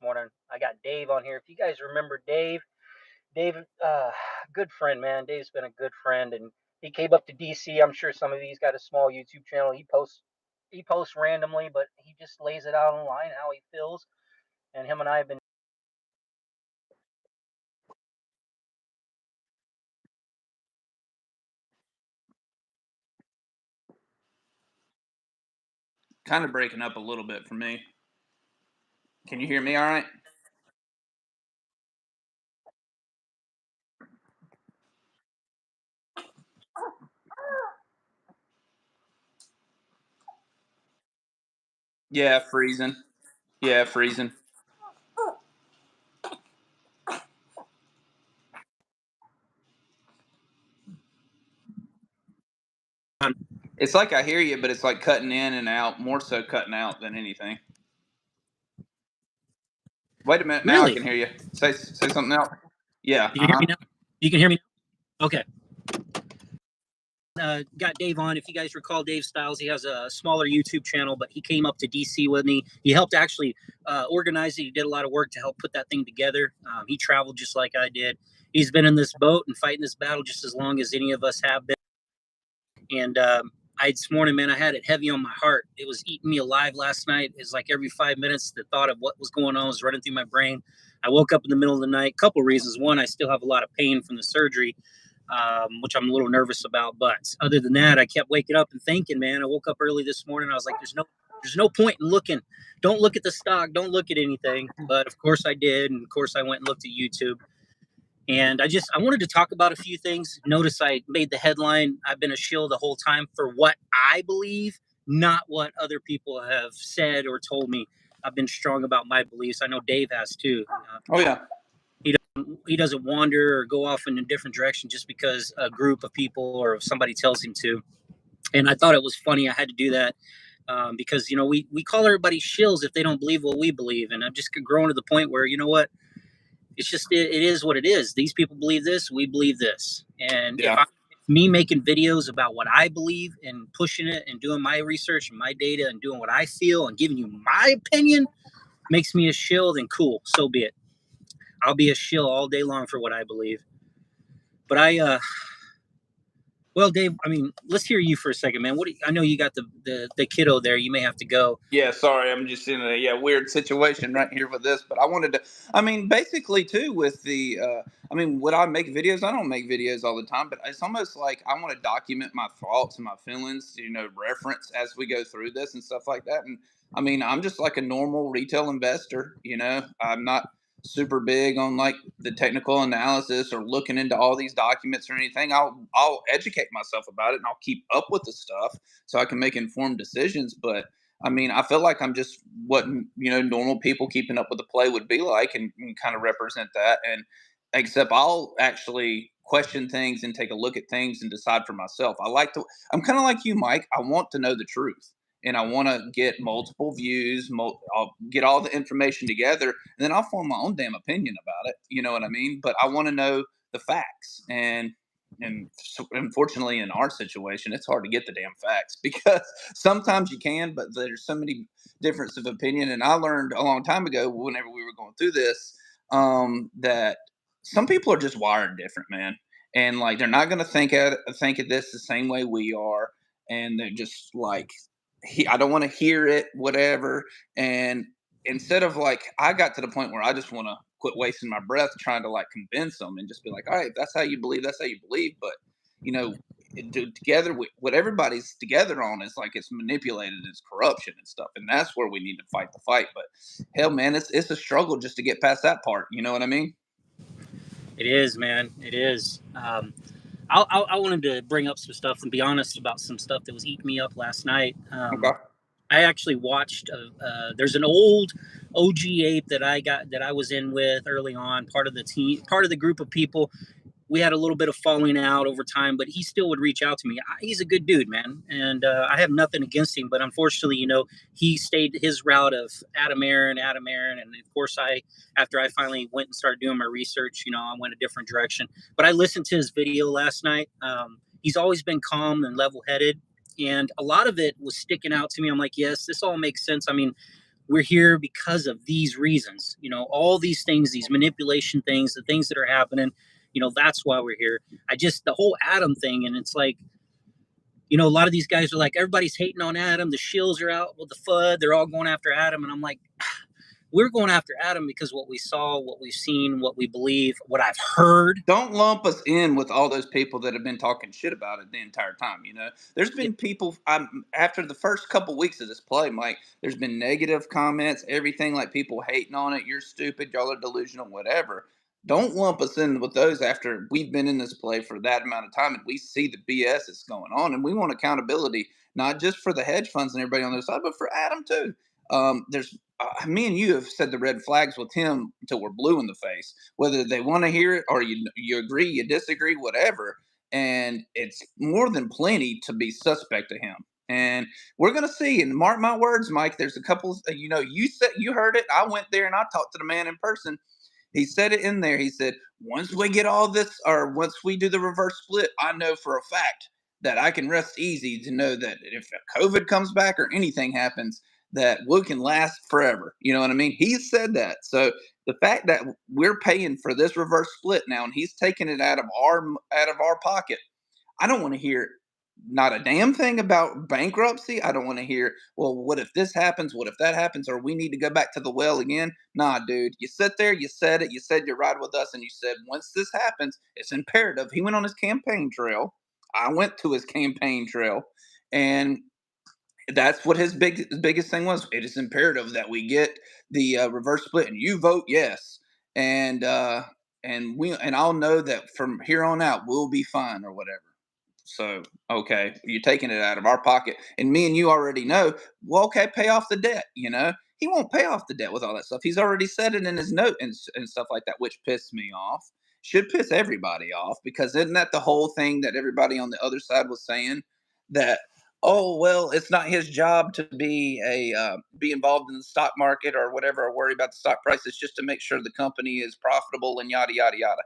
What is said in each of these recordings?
morning. I got Dave on here. If you guys remember Dave, Dave, good friend, man. Dave's been a good friend, and he came up to DC. I'm sure some of these got a small YouTube channel. He posts randomly, but he just lays it out online how he feels. And him and I have been. Kind of breaking up a little bit for me. Can you hear me all right? Yeah, freezing. Yeah, freezing. It's like I hear you, but it's like cutting in and out, more so cutting out than anything. Wait a minute, now I Really? can hear you. Say something else. Yeah. You can hear me now? You can hear me now? Okay. Got Dave on. If you guys recall Dave Styles, he has a smaller YouTube channel, but he came up to DC with me. He helped actually organize it. He did a lot of work to help put that thing together. He traveled just like I did. He's been in this boat and fighting this battle just as long as any of us have been. And this morning, man, I had it heavy on my heart. It was eating me alive last night. It's like every 5 minutes, the thought of what was going on was running through my brain. I woke up in the middle of the night. Couple reasons. One, I still have a lot of pain from the surgery, which I'm a little nervous about. But other than that, I kept waking up and thinking, man. I woke up early this morning. I was like, there's no point in looking. Don't look at the stock. Don't look at anything. But of course I did. And of course I went and looked at YouTube. And I wanted to talk about a few things. Notice I made the headline. I've been a shill the whole time for what I believe, not what other people have said or told me. I've been strong about my beliefs. I know Dave has too. Oh yeah. He doesn't wander or go off in a different direction just because a group of people or somebody tells him to. And I thought it was funny. I had to do that because, we call everybody shills if they don't believe what we believe. And I'm just growing to the point where, you know what? It's just, it is what it is. These people believe this, we believe this. And Yeah. me making videos about what I believe and pushing it and doing my research and my data and doing what I feel and giving you my opinion makes me a shill, then cool, so be it. I'll be a shill all day long for what I believe. But well, Dave, let's hear you for a second, man. I know you got the kiddo there. You may have to go. Yeah, sorry, I'm just in a weird situation right here with this, but I wanted to. Basically too with the. Would I make videos? I don't make videos all the time, but it's almost like I want to document my thoughts and my feelings, reference as we go through this and stuff like that. And I'm just like a normal retail investor. I'm not super big on like the technical analysis or looking into all these documents or anything. I'll educate myself about it and I'll keep up with the stuff so I can make informed decisions. But I feel like I'm just what normal people keeping up with the play would be like, and kind of represent that. And except I'll actually question things and take a look at things and decide for myself. I'm kind of like you, Mike. I want to know the truth, and I want to get multiple views. I'll get all the information together, and then I'll form my own damn opinion about it. You know what I mean? But I want to know the facts, and so unfortunately in our situation it's hard to get the damn facts because sometimes you can, but there's so many differences of opinion. And I learned a long time ago whenever we were going through this, that some people are just wired different, man, and like they're not going to think of this the same way we are, and they're just like, I don't want to hear it, whatever. And instead of like, I got to the point where I just want to quit wasting my breath trying to like convince them and just be like, all right, that's how you believe, that's how you believe. But together what everybody's together on is like it's manipulated, it's corruption and stuff, and that's where we need to fight the fight. But hell, man, it's a struggle just to get past that part. You know what I mean? It is, man. It is. I wanted to bring up some stuff and be honest about some stuff that was eating me up last night. Okay. I actually watched. There's an old OG ape that I was in with early on, part of the team, part of the group of people. We had a little bit of falling out over time, but he still would reach out to me. He's a good dude, man, and I have nothing against him. But unfortunately, he stayed his route of Adam Aaron, and of course, after I finally went and started doing my research, I went a different direction. But I listened to his video last night. He's always been calm and level-headed, and a lot of it was sticking out to me. I'm like, yes, this all makes sense. we're here because of these reasons. You know, all these things, these manipulation things, the things that are happening. You know, that's why we're here. The whole Adam thing, and it's like, you know, a lot of these guys are like, everybody's hating on Adam. The shills are out with the FUD. They're all going after Adam. And I'm like, we're going after Adam because what we saw, what we've seen, what we believe, what I've heard. Don't lump us in with all those people that have been talking shit about it the entire time. You know, there's been people. After the first couple weeks of this play, Mike, there's been negative comments, everything, like people hating on it. You're stupid. Y'all are delusional. Whatever. Don't lump us in with those after we've been in this play for that amount of time and we see the BS that's going on, and we want accountability not just for the hedge funds and everybody on their side, but for Adam too. There's Me and you have said the red flags with him until we're blue in the face, whether they want to hear it or you agree, you disagree, whatever. And it's more than plenty to be suspect to him. And we're gonna see. And mark my words, Mike. There's a couple. You know, you heard it. I went there and I talked to the man in person. He said it in there. He said, once we get all this, or once we do the reverse split, I know for a fact that I can rest easy to know that if COVID comes back or anything happens, that we can last forever. You know what I mean? He said that. So the fact that we're paying for this reverse split now, and he's taking it out of our pocket, I don't want to hear not a damn thing about bankruptcy. I don't want to hear, well, what if this happens? What if that happens? Or we need to go back to the well again? Nah, dude. You sit there, you said it, you said you ride with us, and you said once this happens, it's imperative. He went on his campaign trail. I went to his campaign trail, and that's what his biggest thing was. It is imperative that we get the reverse split, and you vote yes, and I'll know that from here on out we'll be fine or whatever. So okay, you're taking it out of our pocket, and me and you already know. Well, okay, pay off the debt. You know, he won't pay off the debt with all that stuff. He's already said it in his note and stuff like that, which pissed me off. Should piss everybody off, because isn't that the whole thing that everybody on the other side was saying, that, oh well, it's not his job to be involved in the stock market or whatever, or worry about the stock price. It's just to make sure the company is profitable and yada yada yada.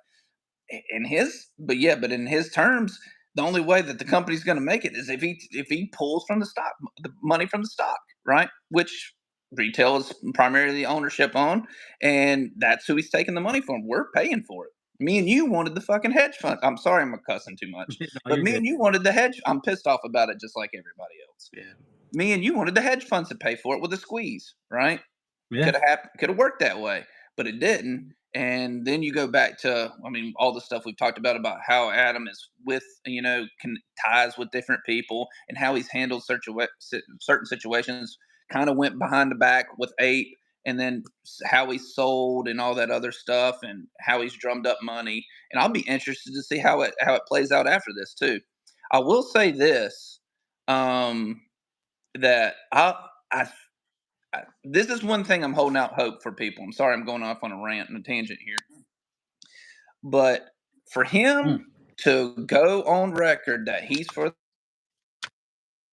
But in his terms, the only way that the company's going to make it is if he pulls from the money from the stock, right? Which retail is primarily ownership on, and that's who he's taking the money from. We're paying for it. Me and you wanted the fucking hedge fund. I'm sorry, I'm cussing too much, No, but you're me good. and you wanted the hedge. I'm pissed off about it, just like everybody else. Yeah. Me and you wanted the hedge funds to pay for it with a squeeze, right? Yeah. Could have worked that way, but it didn't. And then you go back to, I mean, all the stuff we've talked about how Adam is with, ties with different people, and how he's handled certain situations. Kind of went behind the back with Ape, and then how he sold and all that other stuff, and how he's drummed up money. And I'll be interested to see how it plays out after this too. I will say this, that I this is one thing I'm holding out hope for people. I'm sorry, I'm going off on a rant and a tangent here, but for him to go on record that he's for,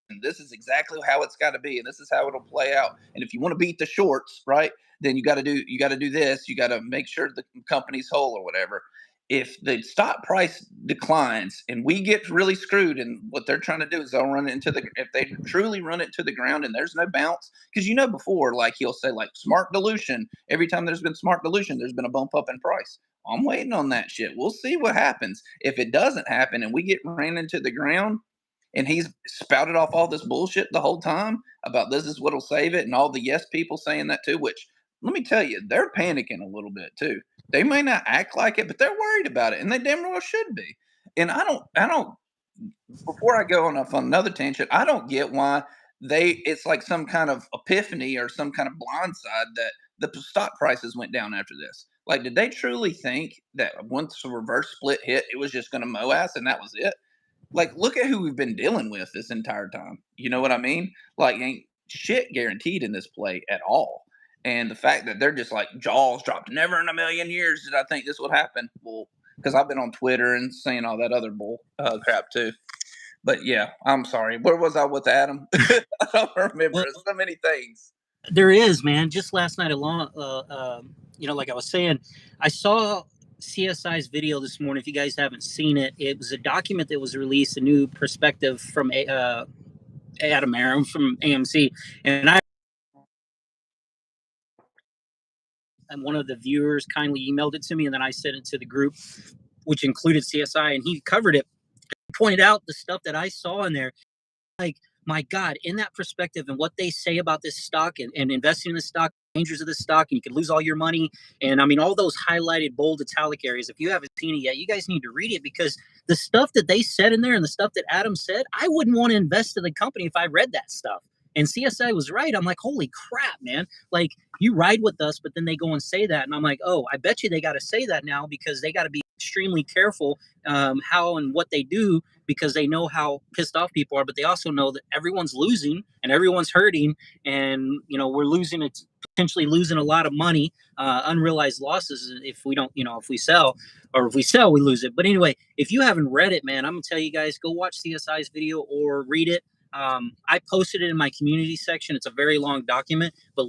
and this is exactly how it's got to be, and this is how it'll play out. And if you want to beat the shorts, right, then you got to do this. You got to make sure the company's whole or whatever. If the stock price declines and we get really screwed, and what they're trying to do is they'll run it into the, if they truly run it to the ground and there's no bounce, because before, like he'll say, like, smart dilution. Every time there's been smart dilution, there's been a bump up in price. I'm waiting on that shit. We'll see what happens. If it doesn't happen and we get ran into the ground, and he's spouted off all this bullshit the whole time about this is what'll save it, and all the yes people saying that too, which, let me tell you, they're panicking a little bit too. They may not act like it, but they're worried about it, and they damn well should be. And I don't, before I go on another tangent, I don't get why it's like some kind of epiphany or some kind of blindside that the stock prices went down after this. Like, did they truly think that once the reverse split hit, it was just going to mow ass and that was it? Like, look at who we've been dealing with this entire time. You know what I mean? Like, ain't shit guaranteed in this play at all. And the fact that they're just like jaws dropped, never in a million years did I think this would happen. Well, because I've been on Twitter and saying all that other bull crap too. But yeah, I'm sorry. Where was I with Adam? I don't remember. Well, There's so many things. there is, man. Just last night alone, like I was saying, I saw CSI's video this morning. If you guys haven't seen it, it was a document that was released, a new perspective from Adam Aram from AMC, and I and one of the viewers kindly emailed it to me, and then I sent it to the group, which included CSI, and he covered it, pointed out the stuff that I saw in there. Like, my God, in that perspective and what they say about this stock and investing in the stock, dangers of the stock, and you could lose all your money. And I mean, all those highlighted bold italic areas, if you haven't seen it yet, you guys need to read it, because the stuff that they said in there and the stuff that Adam said, I wouldn't want to invest in the company if I read that stuff. And CSI was right. I'm like, holy crap, man. Like, you ride with us, but then they go and say that. And I'm like, oh, I bet you they got to say that now, because they got to be extremely careful how and what they do, because they know how pissed off people are, but they also know that everyone's losing and everyone's hurting. And, we're potentially losing a lot of money, unrealized losses if we don't, if we sell, or if we sell, we lose it. But anyway, if you haven't read it, man, I'm going to tell you guys, go watch CSI's video or read it. I posted it in my community section. It's a very long document, but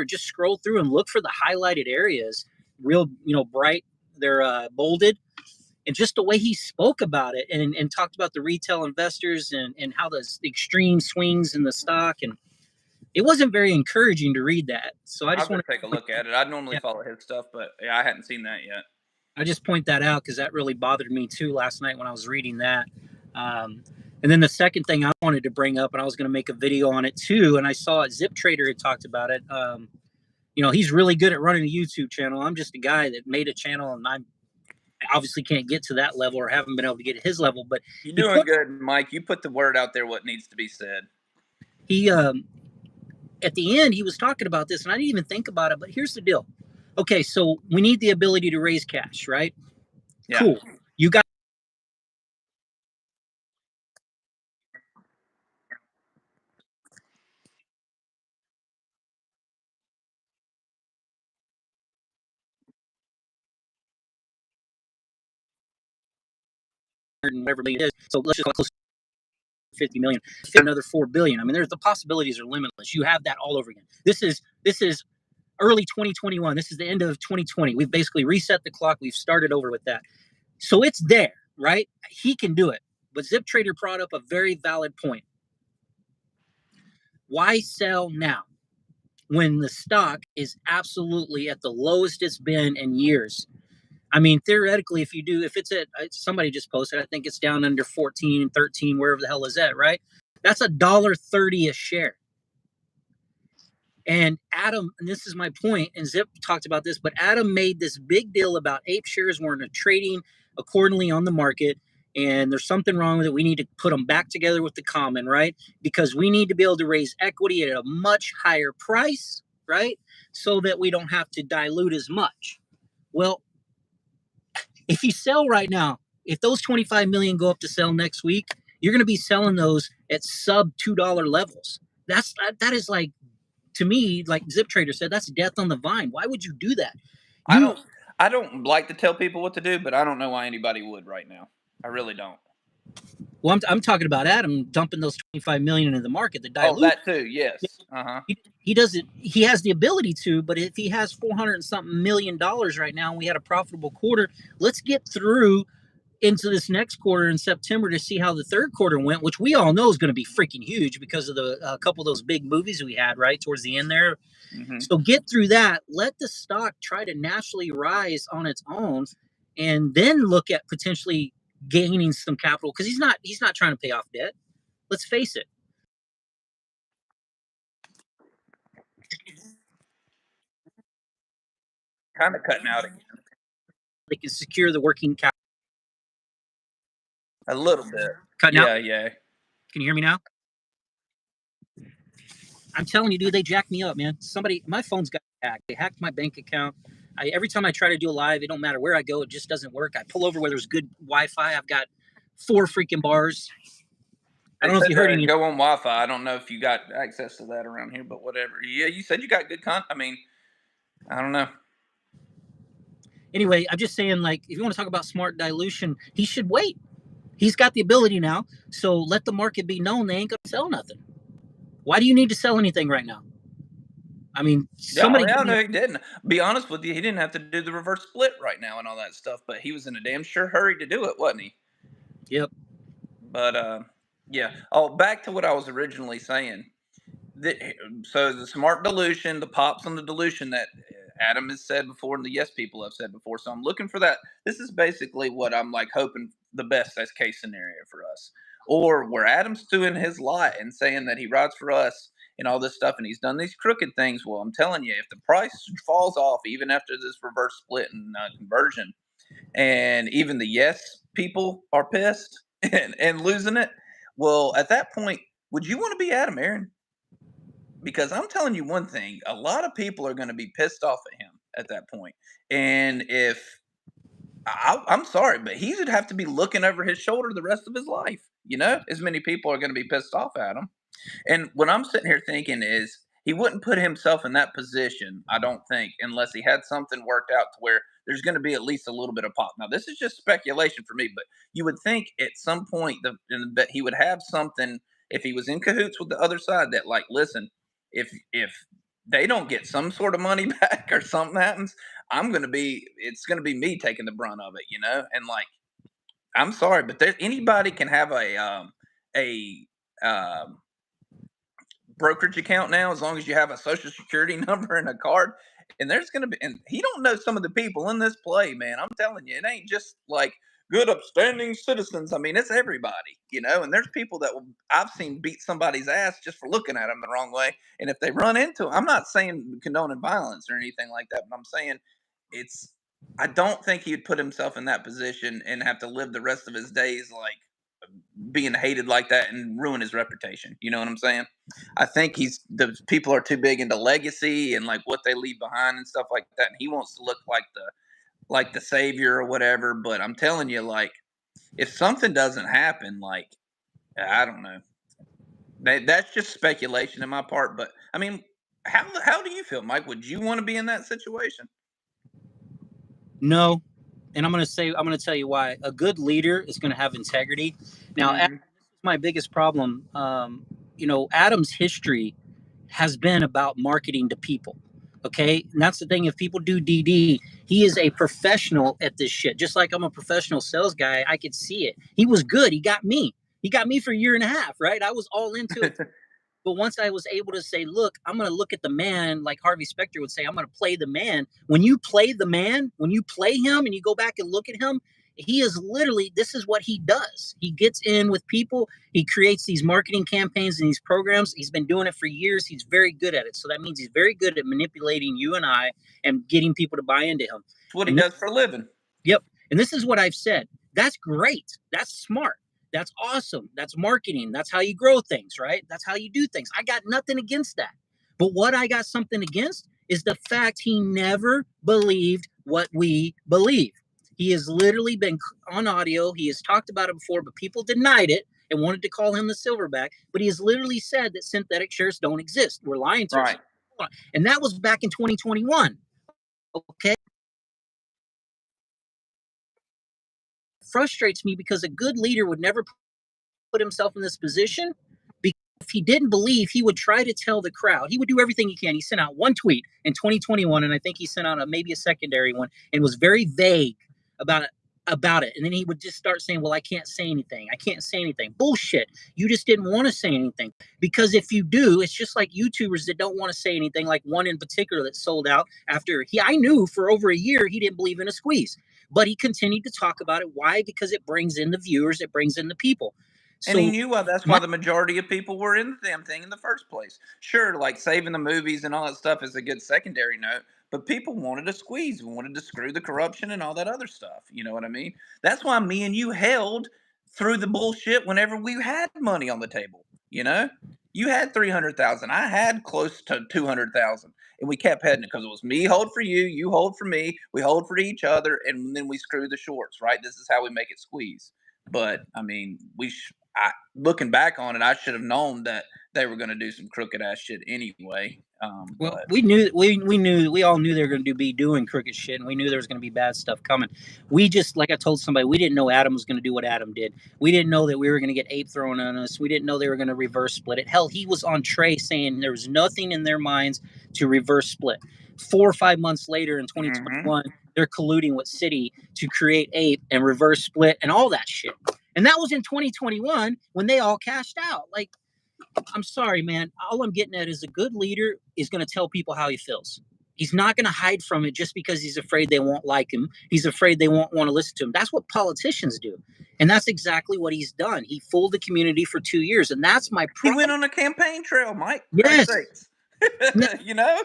just scroll through and look for the highlighted areas, real, bright. They're bolded. And just the way he spoke about it and talked about the retail investors and how the extreme swings in the stock. And it wasn't very encouraging to read that. So I just want to take a look at it. I normally follow his stuff, but yeah, I hadn't seen that yet. I just point that out because that really bothered me too last night when I was reading that. And then the second thing I wanted to bring up, and I was going to make a video on it too, and I saw it, Zip Trader had talked about it. He's really good at running a YouTube channel. I'm just a guy that made a channel, and I obviously can't get to that level, or haven't been able to get to his level. But you're doing good, Mike. You put the word out there what needs to be said. He at the end, he was talking about this, and I didn't even think about it, but here's the deal. Okay, so we need the ability to raise cash, right? Yeah. Cool. You got whatever it is. So let's just close to 50 million, another 4 billion. I mean, the possibilities are limitless. You have that all over again. This is early 2021. This is the end of 2020. We've basically reset the clock. We've started over with that. So it's there, right? He can do it. But Zip Trader brought up a very valid point. Why sell now when the stock is absolutely at the lowest it's been in years? I mean, theoretically, if it's at, somebody just posted, I think it's down under 14, 13, wherever the hell is that, right? That's $1.30 a share. And Adam, and this is my point, and Zip talked about this, but Adam made this big deal about ape shares weren't trading accordingly on the market, and there's something wrong with it. We need to put them back together with the common, right? Because we need to be able to raise equity at a much higher price, right? So that we don't have to dilute as much. Well, if you sell right now, if those 25 million go up to sell next week, you're going to be selling those at sub $2 levels. That is like, to me, like Zip Trader said, that's death on the vine. Why would you do that? I don't like to tell people what to do, but I don't know why anybody would right now. I really don't. Well, I'm talking about Adam dumping those 25 million into the market. The dilute. Oh, that too. Yes. He doesn't. He has the ability to, but if he has $400 and something million right now, and we had a profitable quarter, let's get through into this next quarter in September to see how the third quarter went, which we all know is going to be freaking huge because of the couple of those big movies we had right towards the end there. Mm-hmm. So get through that. Let the stock try to naturally rise on its own, and then look at potentially gaining some capital, because he's not trying to pay off debt. Let's face it. Kind of cutting out again. They can secure the working capital. A little bit. Cutting out? Yeah. Can you hear me now? I'm telling you, dude, they jacked me up, man. My phone's got hacked. They hacked my bank account. Every time I try to do a live, it don't matter where I go, it just doesn't work. I pull over where there's good Wi-Fi. I've got 4 freaking bars. I don't know if you heard any. Go on Wi-Fi. I don't know if you got access to that around here, but whatever. Yeah, you said you got good I mean, I don't know. Anyway, I'm just saying, like, if you want to talk about smart dilution, he should wait. He's got the ability now, so let the market be known they ain't going to sell nothing. Why do you need to sell anything right now? I mean, somebody. Yeah, no, he didn't. Be honest with you, he didn't have to do the reverse split right now and all that stuff, but he was in a damn sure hurry to do it, wasn't he? Yep. But yeah. Oh, back to what I was originally saying. So the smart dilution, the pops on the dilution that Adam has said before and the yes people have said before. So I'm looking for that. This is basically what I'm like hoping the best case scenario for us. Or where Adam's doing his lot and saying that he rides for us and all this stuff and he's done these crooked things. Well, I'm telling you, if the price falls off even after this reverse split and conversion, and even the yes people are pissed and losing it, well, at that point, would you want to be Adam, Aaron? Because I'm telling you one thing, a lot of people are going to be pissed off at him at that point. And if I'm sorry, but he would have to be looking over his shoulder the rest of his life. As many people are going to be pissed off at him. And what I'm sitting here thinking is he wouldn't put himself in that position, I don't think, unless he had something worked out to where there's going to be at least a little bit of pop. Now, this is just speculation for me, but you would think at some point that he would have something if he was in cahoots with the other side that, like, listen, if they don't get some sort of money back or something happens, it's going to be me taking the brunt of it. And like, I'm sorry, but anybody can have a brokerage account now as long as you have a social security number and a card. And there's going to be, and he don't know some of the people in this play, man. I'm telling you, it ain't just like good upstanding citizens. I mean, it's everybody, and there's people that I've seen beat somebody's ass just for looking at them the wrong way. And if they run into, I'm not saying condoning violence or anything like that, but I'm saying I don't think he'd put himself in that position and have to live the rest of his days like being hated like that and ruin his reputation. You know what I'm saying? I think the people are too big into legacy and like what they leave behind and stuff like that. And he wants to look like the savior or whatever. But I'm telling you, like, if something doesn't happen, like, I don't know. That's just speculation in my part. But I mean, how do you feel, Mike? Would you want to be in that situation? No. And I'm going to tell you why. A good leader is going to have integrity. Now, this is my biggest problem. Adam's history has been about marketing to people. Okay. And that's the thing. If people do DD, he is a professional at this shit. Just like I'm a professional sales guy, I could see it. He was good. He got me for a year and a half, right? I was all into it. But once I was able to say, look, I'm going to look at the man, like Harvey Specter would say, I'm going to play the man. When you play the man, when you play him and you go back and look at him, he is literally, this is what he does. He gets in with people. He creates these marketing campaigns and these programs. He's been doing it for years. He's very good at it. So that means he's very good at manipulating you and I and getting people to buy into him. That's what he does for a living. Yep. And this is what I've said. That's great. That's smart. That's awesome. That's marketing. That's how you grow things, right? That's how you do things. I got nothing against that. But what I got something against is the fact he never believed what we believe. He has literally been on audio. He has talked about it before, but people denied it and wanted to call him the silverback. But he has literally said that synthetic shares don't exist. We're lying to right. us. And that was back in 2021. Okay. Frustrates me because a good leader would never put himself in this position, because if he didn't believe, he would try to tell the crowd. He would do everything he can. He sent out one tweet in 2021, and I think he sent out maybe a secondary one and was very vague about it. And then he would just start saying, well, I can't say anything. I can't say anything. Bullshit. You just didn't want to say anything. Because if you do, it's just like YouTubers that don't want to say anything, like one in particular that sold out after I knew for over a year he didn't believe in a squeeze. But he continued to talk about it. Why? Because it brings in the viewers. It brings in the people. And he knew that's why the majority of people were in the damn thing in the first place. Sure, like saving the movies and all that stuff is a good secondary note, but people wanted to squeeze, wanted to screw the corruption and all that other stuff. You know what I mean? That's why me and you held through the bullshit whenever we had money on the table. You had 300,000, I had close to 200,000, and we kept heading because it was me hold for you, you hold for me, we hold for each other, and then we screw the shorts. Right? This is how we make it squeeze. But I mean, looking back on it, I should have known that they were going to do some crooked ass shit anyway. Well, we all knew they were going to be doing crooked shit, and we knew there was going to be bad stuff coming. We just, like I told somebody, we didn't know Adam was going to do what Adam did. We didn't know that we were going to get ape thrown on us. We didn't know they were going to reverse split it. Hell, he was on Trey saying there was nothing in their minds to reverse split. 4 or 5 months later in 2021, they're colluding with Citi to create ape and reverse split and all that shit. And that was in 2021 when they all cashed out. Like, I'm sorry, man. All I'm getting at is a good leader is going to tell people how he feels. He's not going to hide from it just because he's afraid they won't like him. He's afraid they won't want to listen to him. That's what politicians do. And that's exactly what he's done. He fooled the community for 2 years. And that's my He problem. went on a campaign trail, Mike. Yes. Christ's sakes. You know?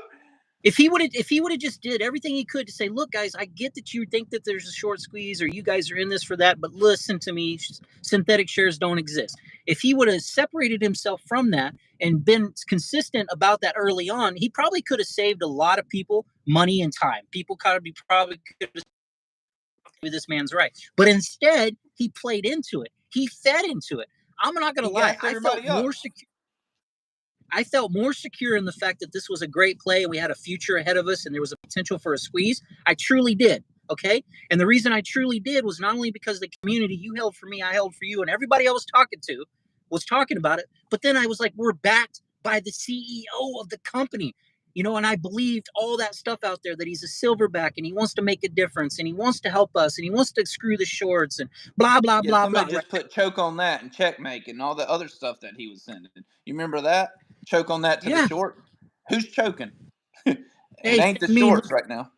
If he would have just did everything he could to say, look, guys, I get that you think that there's a short squeeze or you guys are in this for that, but listen to me, synthetic shares don't exist. If he would have separated himself from that and been consistent about that early on, he probably could have saved a lot of people money and time. People probably could have said, this man's right. But instead, he played into it. He fed into it. I'm not going to lie. Gassed everybody up. I felt more secure in the fact that this was a great play and we had a future ahead of us and there was a potential for a squeeze. I truly did. Okay. And the reason I truly did was not only because the community you held for me, I held for you, and everybody I was talking to was talking about it. But then I was like, we're backed by the CEO of the company, and I believed all that stuff out there that he's a silverback and he wants to make a difference and he wants to help us and he wants to screw the shorts and blah, blah, Yeah, blah, somebody blah. just put choke on that and checkmate and all the other stuff that he was sending. You remember that? Choke on that to the short? Who's choking? It ain't the shorts right now.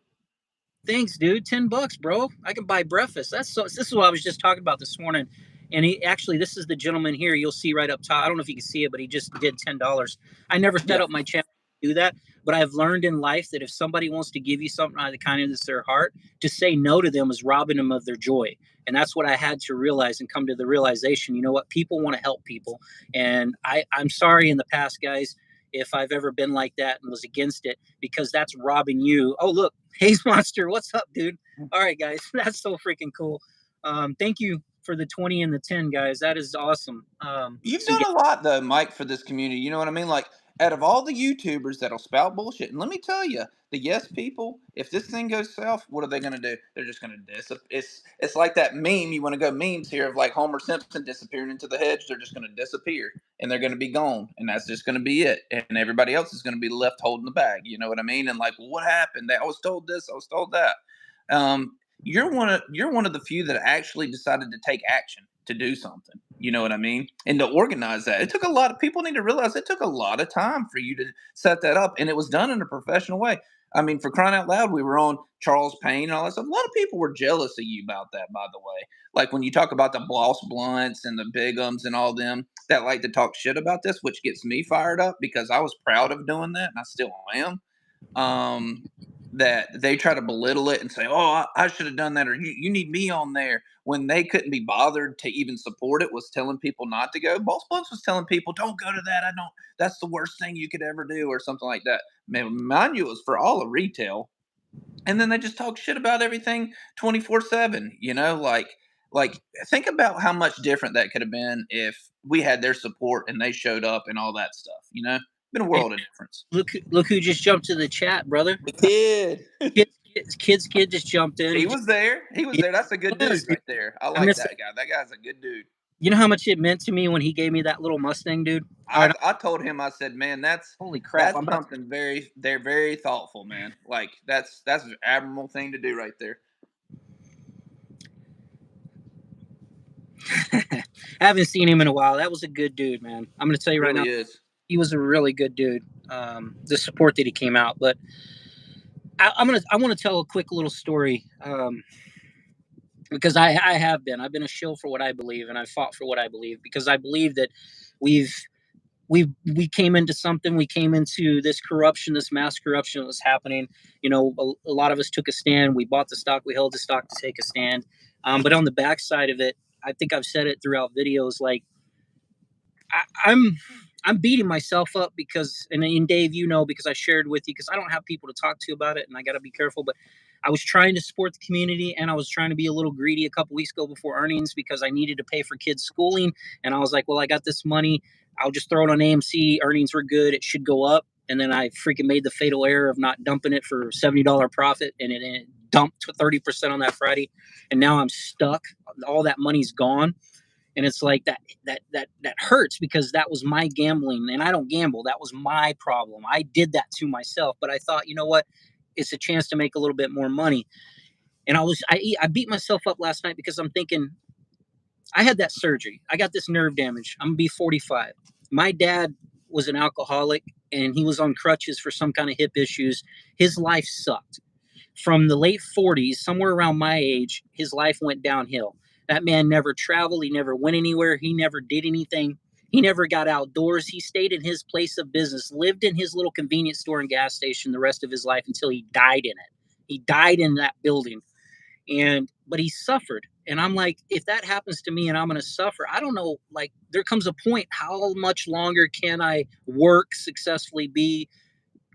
Thanks, dude. $10, bro. I can buy breakfast. This is what I was just talking about this morning. And this is the gentleman here. You'll see right up top. I don't know if you can see it, but he just did $10. I never set up my channel to do that, but I've learned in life that if somebody wants to give you something out of the kindness of their heart, to say no to them is robbing them of their joy. And that's what I had to realize and come to the realization. You know what? People want to help people. And I'm sorry in the past, guys, if I've ever been like that and was against it, because that's robbing you. Oh, look, Haze Monster, what's up, dude? All right, guys, that's so freaking cool. Thank you for the 20 and the 10, guys. That is awesome. You've done a lot, though, Mike, for this community. You know what I mean? Like, out of all the YouTubers that'll spout bullshit, and let me tell you, the yes people, if this thing goes south, what are they going to do? They're just going to disappear. It's like that meme, you want to go memes here, of like Homer Simpson disappearing into the hedge. They're just going to disappear, and they're going to be gone, and that's just going to be it. And everybody else is going to be left holding the bag. You know what I mean? And like, well, what happened? I was told this, I was told that. You're one of the few that actually decided to take action to do something. You know what I mean? And to organize that. It took a lot of people need to realize it took a lot of time for you to set that up. And it was done in a professional way. I mean, for crying out loud, we were on Charles Payne and all that stuff. A lot of people were jealous of you about that, by the way. Like when you talk about the Bloss Blunts and the Bigums and all them that like to talk shit about this, which gets me fired up because I was proud of doing that and I still am. That they try to belittle it and say, oh, I should have done that, or you need me on there, when they couldn't be bothered to even support it, was telling people not to go. Boss Blunts was telling people, don't go to that. That's the worst thing you could ever do, or something like that. Man, mind you, it was for all of retail. And then they just talk shit about everything 24/7, like think about how much different that could have been if we had their support and they showed up and all that stuff, been a world of difference. Look who just jumped to the chat, brother. The kid. Kid just jumped in. He was there. That's a good dude right there. I like that guy. That guy's a good dude. You know how much it meant to me when he gave me that little Mustang, dude? I told him, I said, man, that's holy crap. That's something they're very thoughtful, man. Like that's an admirable thing to do right there. I haven't seen him in a while. That was a good dude, man. I'm going to tell you right now. He was a really good dude. The support that he came out, but I want to tell a quick little story. Because I've been a shill for what I believe, and I've fought for what I believe, because I believe that we came into something. We came into this corruption, this mass corruption that was happening. A lot of us took a stand. We bought the stock. We held the stock to take a stand. But on the backside of it, I think I've said it throughout videos, like I'm beating myself up because, and Dave, because I shared with you, because I don't have people to talk to about it, and I got to be careful, but I was trying to support the community, and I was trying to be a little greedy a couple weeks ago before earnings because I needed to pay for kids' schooling. And I was like, well, I got this money. I'll just throw it on AMC. Earnings were good. It should go up. And then I freaking made the fatal error of not dumping it for $70 profit, and it dumped to 30% on that Friday. And now I'm stuck. All that money's gone. And it's like that hurts, because that was my gambling, and I don't gamble. That was my problem. I did that to myself. But I thought, you know what? It's a chance to make a little bit more money. And I beat myself up last night because I'm thinking, I had that surgery. I got this nerve damage. I'm gonna be 45. My dad was an alcoholic. and he was on crutches for some kind of hip issues. His life sucked. From the late 40s, somewhere around my age, his life went downhill. That man never traveled. He never went anywhere. He never did anything. He never got outdoors. He stayed in his place of business, lived in his little convenience store and gas station the rest of his life until he died in it. He died in that building. But he suffered. And I'm like, if that happens to me and I'm going to suffer, I don't know, like there comes a point, how much longer can I work successfully, be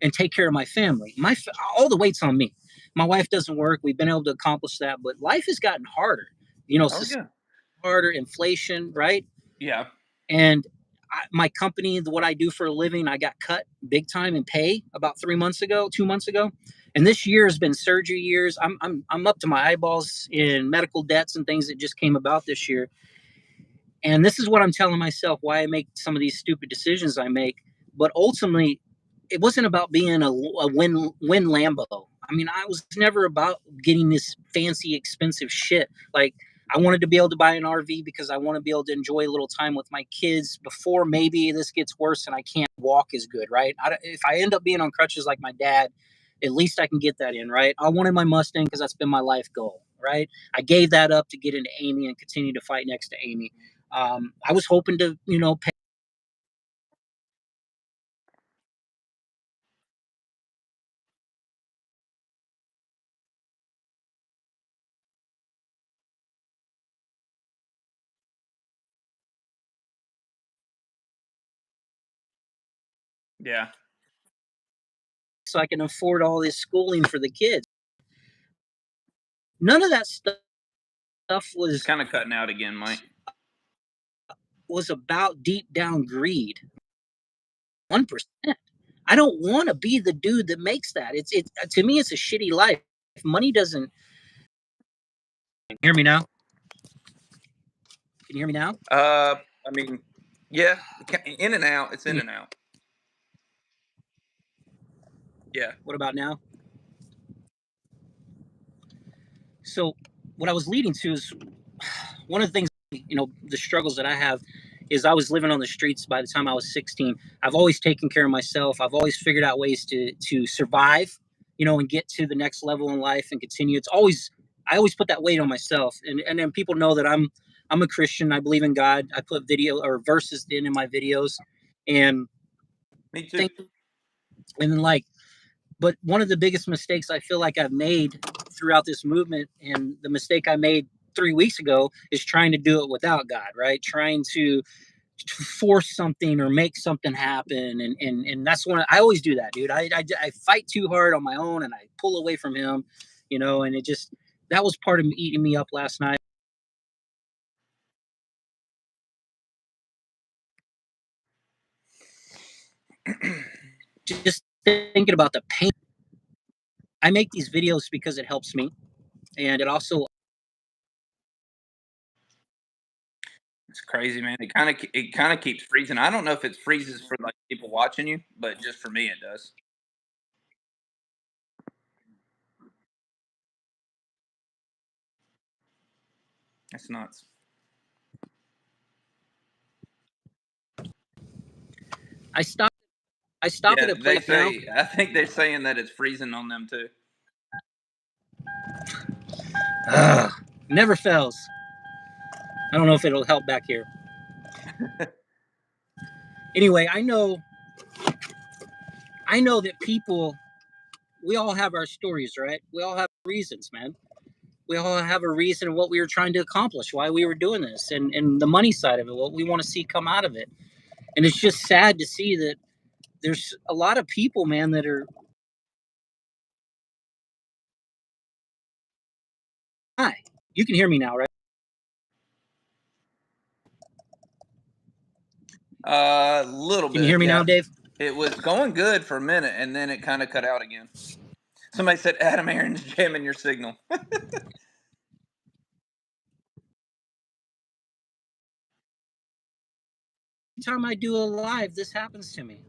and take care of my family? All the weight's on me. My wife doesn't work. We've been able to accomplish that, but life has gotten harder. Harder, inflation, right? Yeah. And my company, what I do for a living, I got cut big time in pay about 2 months ago, and this year has been surgery years. I'm up to my eyeballs in medical debts and things that just came about this year. And this is what I'm telling myself, why I make some of these stupid decisions I make. But ultimately, it wasn't about being a win Lambo. I mean, I was never about getting this fancy, expensive shit. Like, I wanted to be able to buy an RV because I want to be able to enjoy a little time with my kids before maybe this gets worse and I can't walk as good, right? If I end up being on crutches like my dad, at least I can get that in, right? I wanted my Mustang because that's been my life goal, right? I gave that up to get into Amy and continue to fight next to Amy. I was hoping to, pay. Yeah. So I can afford all this schooling for the kids. None of that stuff It's kind of cutting out again, Mike. was about deep down greed. 1%. I don't want to be the dude that makes that. It's to me, it's a shitty life. If money doesn't. Can you hear me now? Can you hear me now? I mean, yeah, in and out. It's in and out. Yeah. What about now? So, what I was leading to is one of the things, the struggles that I have is I was living on the streets by the time I was 16. I've always taken care of myself. I've always figured out ways to survive, and get to the next level in life and continue. I always put that weight on myself. And then people know that I'm a Christian. I believe in God. I put video or verses in my videos. And me too. And then but one of the biggest mistakes I feel like I've made throughout this movement, and the mistake I made 3 weeks ago, is trying to do it without God, right? Trying to force something or make something happen. And that's when I always do that, dude. I fight too hard on my own and I pull away from him, and that was part of eating me up last night. Just thinking about the pain. I make these videos because it helps me. And it also, it's crazy, man. It kind of keeps freezing. I don't know if it freezes for like people watching you, but just for me, it does. That's nuts. I stop at a place now. I think they're saying that it's freezing on them too. Never fails. I don't know if it'll help back here. Anyway, I know that people, we all have our stories, right? We all have reasons, man. We all have a reason what we were trying to accomplish, why we were doing this, and the money side of it, what we want to see come out of it. And it's just sad to see that there's a lot of people, man, that are. Hi, you can hear me now, right? A little bit. Can you hear me now, Dave? It was going good for a minute, and then it kind of cut out again. Somebody said Adam Aaron's jamming your signal. Every time I do a live, this happens to me.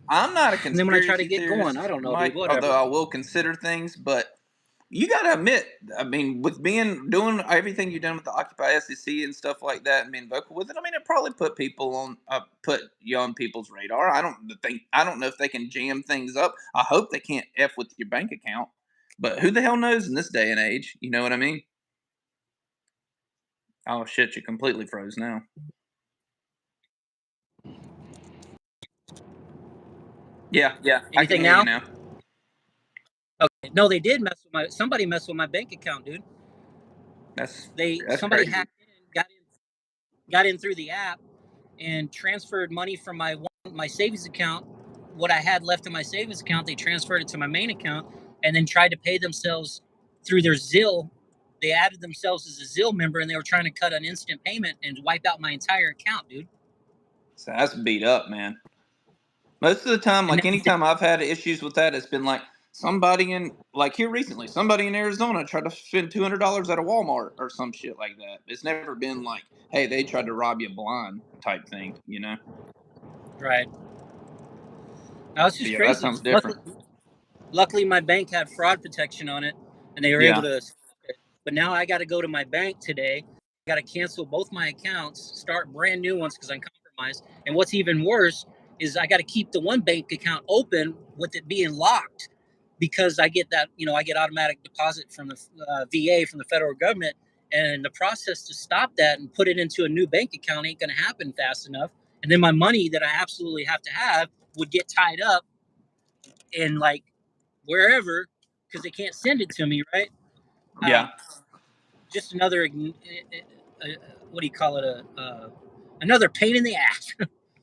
I'm not a conspiracy and then when I try to get theorist, going, I don't know, Mike, dude, whatever. although I will consider things, but you got to admit, I mean, with doing everything you've done with the Occupy SEC and stuff like that, and being vocal with it, I mean, it probably put people on, put you on people's radar. I don't know if they can jam things up. I hope they can't f with your bank account, but who the hell knows in this day and age? You know what I mean? Oh shit, you completely froze now. Yeah, I can Anything hear you now? now. Okay. No, they did somebody messed with my bank account, dude. That's Somebody crazy. hacked in, got in through the app and transferred money from my savings account. What I had left in my savings account, they transferred it to my main account, and then tried to pay themselves through their Zill. They added themselves as a Zill member, and they were trying to cut an instant payment and wipe out my entire account, dude. So that's beat up, man. Most of the time, And like anytime I've had issues with that, it's been like somebody in, like here recently, somebody in Arizona tried to spend $200 at a Walmart or some shit like that. It's never been like, hey, they tried to rob you blind type thing, you know? right, that was But just yeah, that crazy. sounds different. Luckily, my bank had fraud protection on it, and they were able Yeah. to. But now I got to go to my bank today. I got to cancel both my accounts, start brand new ones because I'm compromised. And what's even worse is I got to keep the one bank account open with it being locked because I get that, I get automatic deposit from the VA, from the federal government. And the process to stop that and put it into a new bank account ain't going to happen fast enough. And then my money that I absolutely have to have would get tied up in like wherever because they can't send it to me, right? Yeah. Just another what do you call it? Another pain in the ass.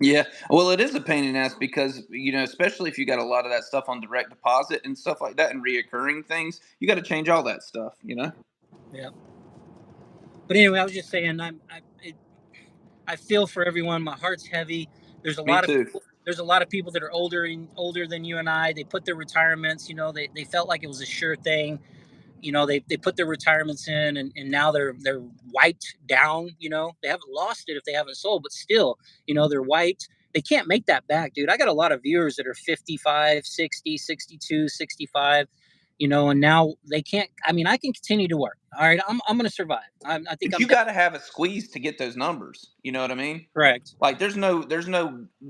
Yeah. Well, it is a pain in the ass because, especially if you got a lot of that stuff on direct deposit and stuff like that and reoccurring things, you got to change all that stuff, you know? Yeah. But anyway, I was just saying, I feel for everyone. My heart's heavy. There's a Me lot of too. people. There's a lot of people that are older than you and I. They put their retirements. They felt like it was a sure thing. They put their retirements in, and now they're wiped down. They haven't lost it if they haven't sold, but still, they're wiped. They can't make that back, dude. I got a lot of viewers that are 55, 60, 62, 65, and now they can't. I mean, I can continue to work. All right, I'm going to survive. I think But I'm you got to have a squeeze to get those numbers. You know what I mean? correct. Like there's no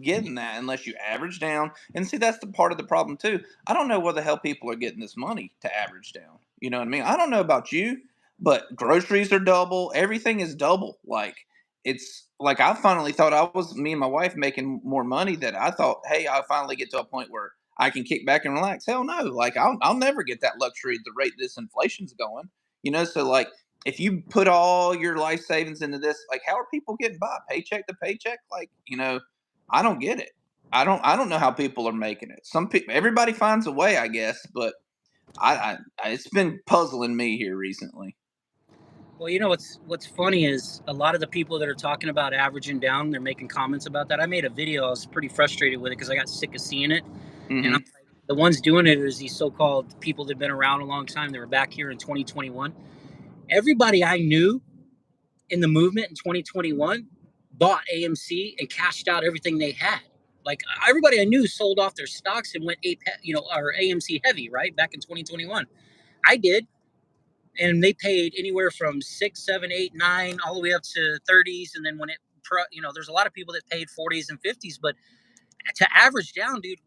getting that unless you average down. And see, that's the part of the problem too. I don't know where the hell people are getting this money to average down. You know what I mean? I don't know about you, but groceries are double. Everything is double. Like it's like I finally thought I was me and my wife making more money that I thought, hey, I'll finally get to a point where I can kick back and relax. Hell no. Like I'll never get that luxury at the rate this inflation's going. So like if you put all your life savings into this, like how are people getting by paycheck to paycheck? Like, I don't get it. I don't know how people are making it. Some people, everybody finds a way, I guess, but it's been puzzling me here recently. Well, what's funny is a lot of the people that are talking about averaging down, they're making comments about that. I made a video. I was pretty frustrated with it because I got sick of seeing it. And I'm Hmm. like, the ones doing it is these so-called people that've been around a long time. They were back here in 2021. Everybody I knew in the movement in 2021 bought AMC and cashed out everything they had. Like everybody I knew sold off their stocks and went or AMC heavy, right? Back in 2021. I did. And they paid anywhere from 6, 7, 8, 9, all the way up to 30s. And then there's a lot of people that paid 40s and 50s, but to average down, dude,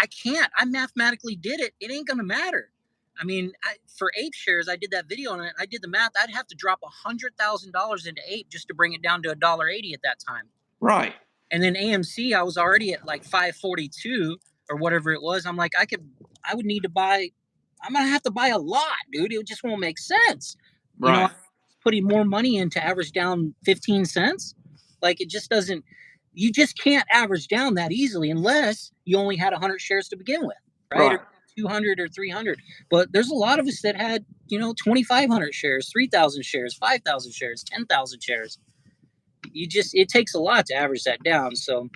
I can't. I mathematically did it. It ain't gonna matter. I mean, for ape shares, I did that video on it. I did the math. I'd have to drop $100,000 into ape just to bring it down to $1.80 at that time. Right. And then AMC, I was already at like 542 or whatever it was. I'm like, I would need to buy. I'm gonna have to buy a lot, dude. It just won't make sense. Right. I'm putting more money in to average down 15 cents. Like it just doesn't. You just can't average down that easily unless you only had 100 shares to begin with, right? Right. Or 200 or 300. But there's a lot of us that had 2,500 shares, 3,000 shares, 5,000 shares, 10,000 shares. It takes a lot to average that down. So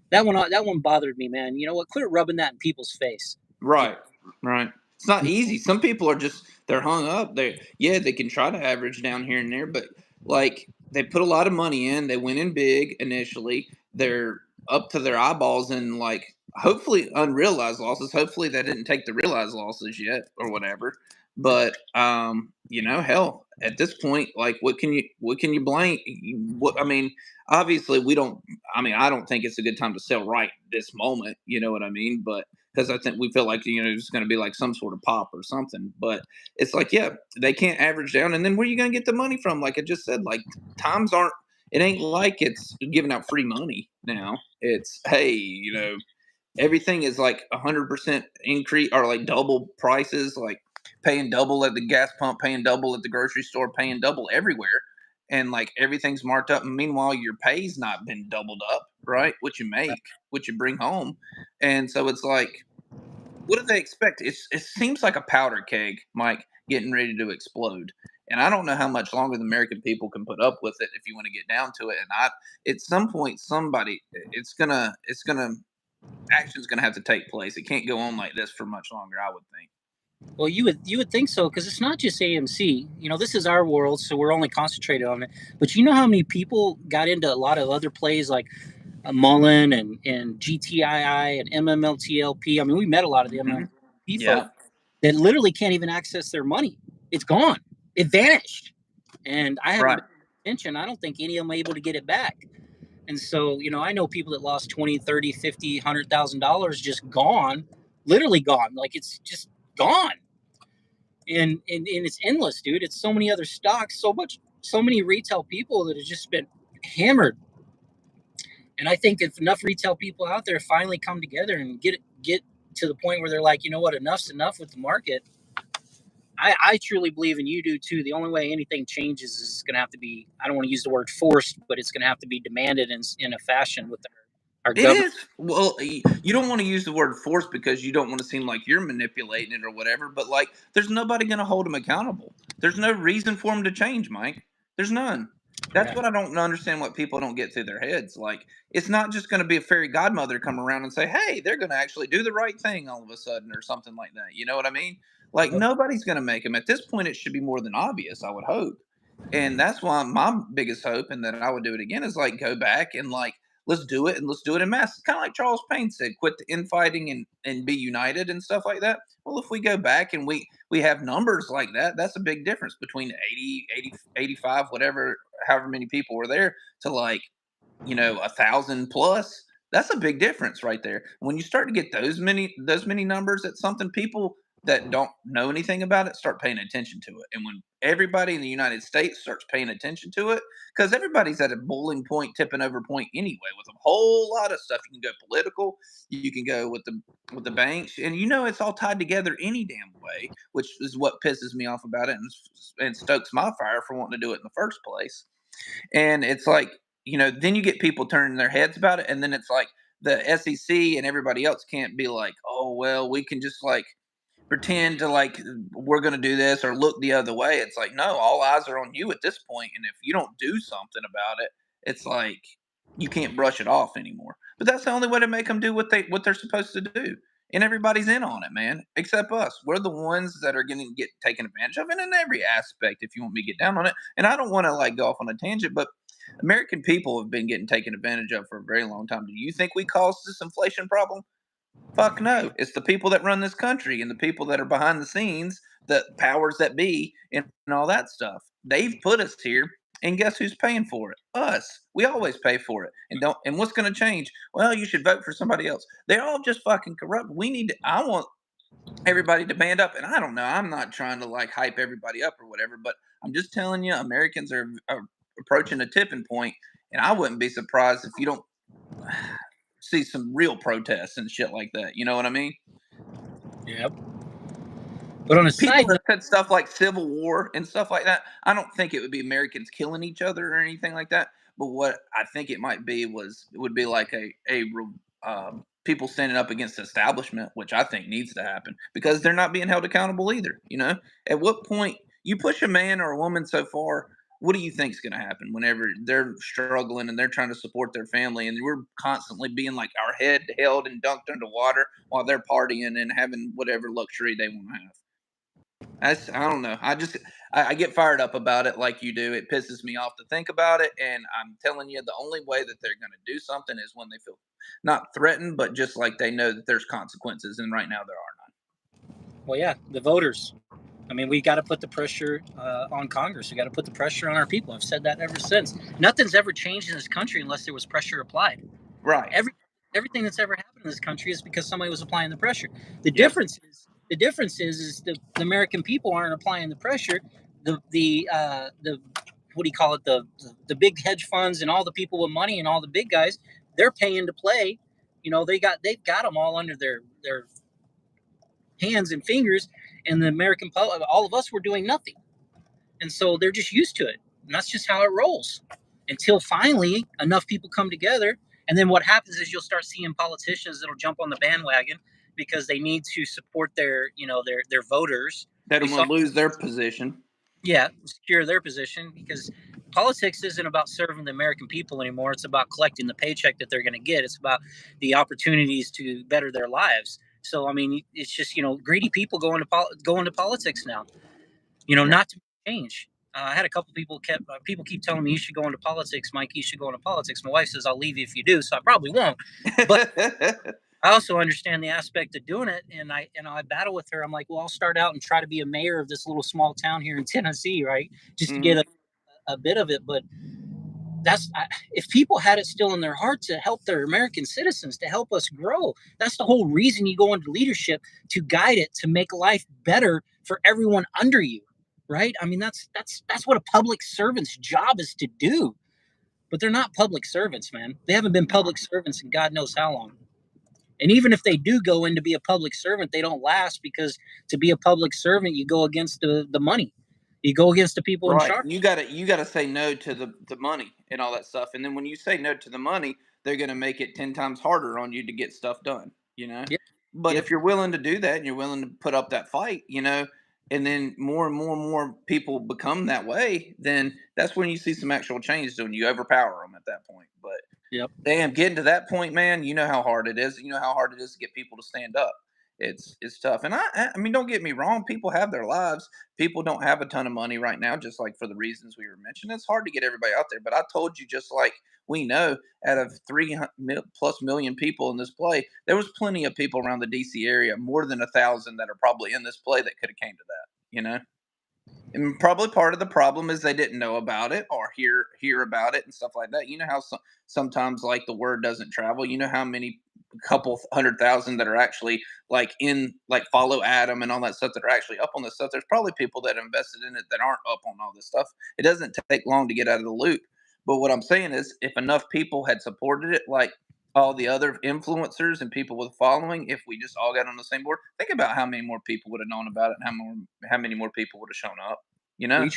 that one bothered me, man. You know what? Quit rubbing that in people's face. Right. Right. It's not easy. Some people are just they're hung up. They can try to average down here and there, but like they put a lot of money in. They went in big initially. They're up to their eyeballs in like hopefully unrealized losses. Hopefully they didn't take the realized losses yet or whatever. But hell, at this point, like, what can you blame? What I mean, obviously, we don't. I mean, I don't think it's a good time to sell right this moment. You know what I mean? But because I think we feel like it's going to be like some sort of pop or something. But it's like, yeah, they can't average down, and then where are you going to get the money from? Like I just said, like times aren't. It ain't like it's giving out free money now. It's, hey, everything is like 100% increase or like double prices, like paying double at the gas pump, paying double at the grocery store, paying double everywhere. And like everything's marked up. And meanwhile, your pay's not been doubled up, right? What you make, what you bring home. And so it's like, what do they expect? It seems like a powder keg, Mike, getting ready to explode. And I don't know how much longer the American people can put up with it if you want to get down to it. And at some point, action's going to have to take place. It can't go on like this for much longer, I would think. Well, you would think so, because it's not just AMC. This is our world, so we're only concentrated on it. But you know how many people got into a lot of other plays like Mullen and GTII and MMLTLP. I mean, we met a lot of the MMLTLP Yeah. folks that literally can't even access their money. It's gone. It vanished. And I haven't been paying attention. I don't think any of them are able to get it back. And so, I know people that lost 20, 30, 50, $100,000 just gone, literally gone. Like it's just gone. And it's endless, dude. It's so many other stocks, so many retail people that have just been hammered. And I think if enough retail people out there finally come together and get to the point where they're like, you know what, enough's enough with the market. I truly believe, and you do too, the only way anything changes is it's going to have to be, I don't want to use the word forced, but it's going to have to be demanded in a fashion with our It government. is. Well, you don't want to use the word force because you don't want to seem like you're manipulating it or whatever, but like there's nobody going to hold them accountable. There's no reason for them to change, Mike. There's none. That's Yeah. what I don't understand, what people don't get through their heads. Like, it's not just going to be a fairy godmother come around and say, hey, they're going to actually do the right thing all of a sudden or something like that. You know what I mean? Like, nobody's going to make them. At this point, it should be more than obvious, I would hope. And that's why my biggest hope, and that I would do it again, is like go back and like, let's do it, and let's do it in mass. Kind of like Charles Payne said, quit the infighting and be united and stuff like that. Well, if we go back and we have numbers like that, that's a big difference between 80, 85, whatever, however many people were there, to like, 1,000 plus. That's a big difference right there. When you start to get those many numbers, it's something people that don't know anything about it start paying attention to it. And when everybody in the United States starts paying attention to it, because everybody's at a boiling point, tipping over point anyway, with a whole lot of stuff. You can go political, you can go with the banks, and it's all tied together any damn way, which is what pisses me off about it, and stokes my fire for wanting to do it in the first place. And it's like, then you get people turning their heads about it, and then it's like the SEC and everybody else can't be like, oh well, we can just like pretend to like we're going to do this or look the other way. It's like, no, all eyes are on you at this point, and if you don't do something about it, it's like you can't brush it off anymore. But that's the only way to make them do what they're supposed to do. And everybody's in on it, man, except us. We're the ones that are going to get taken advantage of, and in every aspect, if you want me to get down on it. And I don't want to like go off on a tangent, but American people have been getting taken advantage of for a very long time. Do you think we caused this inflation problem? Fuck no. It's the people that run this country and the people that are behind the scenes, the powers that be, and all that stuff. They've put us here, and guess who's paying for it? Us. We always pay for it. And what's going to change? Well, you should vote for somebody else. They're all just fucking corrupt. I want everybody to band up, and I don't know. I'm not trying to like hype everybody up or whatever, but I'm just telling you, Americans are approaching a tipping point, and I wouldn't be surprised if you don't see some real protests and shit like that. You know what I mean? Yep. But on a People side have note, said stuff like civil war and stuff like that. I don't think it would be Americans killing each other or anything like that. But what I think it might be would be like people standing up against the establishment, which I think needs to happen because they're not being held accountable either. At what point you push a man or a woman so far, what do you think is going to happen whenever they're struggling and they're trying to support their family, and we're constantly being like our head held and dunked underwater while they're partying and having whatever luxury they want to have? I don't know. I get fired up about it like you do. It pisses me off to think about it, and I'm telling you, the only way that they're going to do something is when they feel not threatened, but just like they know that there's consequences, and right now there are none. well, yeah, the voters. I mean, we got to put the pressure on Congress. We got to put the pressure on our people. I've said that ever since. Nothing's ever changed in this country unless there was pressure applied. Right. Everything that's ever happened in this country is because somebody was applying the pressure. The Yep. difference is the American people aren't applying the pressure. The what do you call it? The big hedge funds and all the people with money and all the big guys, they're paying to play. You know, they've got them all under their hands and fingers, and the American public, all of us, were doing nothing, and so they're just used to it, and that's just how it rolls. Until finally enough people come together, and then what happens is you'll start seeing politicians that'll jump on the bandwagon because they need to support their voters. They We don't saw, want to lose their position. yeah, secure their position, because politics isn't about serving the American people anymore. It's about collecting the paycheck that they're going to get. It's about the opportunities to better their lives. So I mean, it's just greedy people going to politics now. Yeah. Not to change. I had a couple people keep telling me, you should go into politics, Mike. You should go into politics. My wife says I'll leave you if you do, so I probably won't. But I also understand the aspect of doing it, and I battle with her. I'm like, well, I'll start out and try to be a mayor of this little small town here in Tennessee, right? Just to get a bit of it. But if people had it still in their heart to help their American citizens, to help us grow, that's the whole reason you go into leadership, to guide it, to make life better for everyone under you, right? I mean, that's what a public servant's job is to do. But they're not public servants, man. They haven't been public servants in God knows how long. And even if they do go in to be a public servant, they don't last, because to be a public servant, you go against the money. You go against the people in Right. charge. You gotta say no to the money and all that stuff. And then when you say no to the money, they're gonna make it 10 times harder on you to get stuff done, you know? Yep. But Yep. if you're willing to do that and you're willing to put up that fight, and then more and more and more people become that way, then that's when you see some actual change, when you overpower them at that point. But Yep. damn, getting to that point, man, you know how hard it is. You know how hard it is to get people to stand up. It's tough. And I mean, don't get me wrong, people have their lives. People don't have a ton of money right now, just like for the reasons we were mentioning. It's hard to get everybody out there. But I told you, just like we know, out of 300 plus million people in this play, there was plenty of people around the DC area, more than 1,000, that are probably in this play that could have came to that. And probably part of the problem is they didn't know about it or hear about it and stuff like that. You know how sometimes, like, the word doesn't travel. You know how many couple 100,000 that are actually like follow Adam and all that stuff, that are actually up on this stuff. There's probably people that invested in it that aren't up on all this stuff. It doesn't take long to get out of the loop. But what I'm saying is, if enough people had supported it, like all the other influencers and people with following, if we just all got on the same board, think about how many more people would have known about it, and how many more people would have shown up. You know,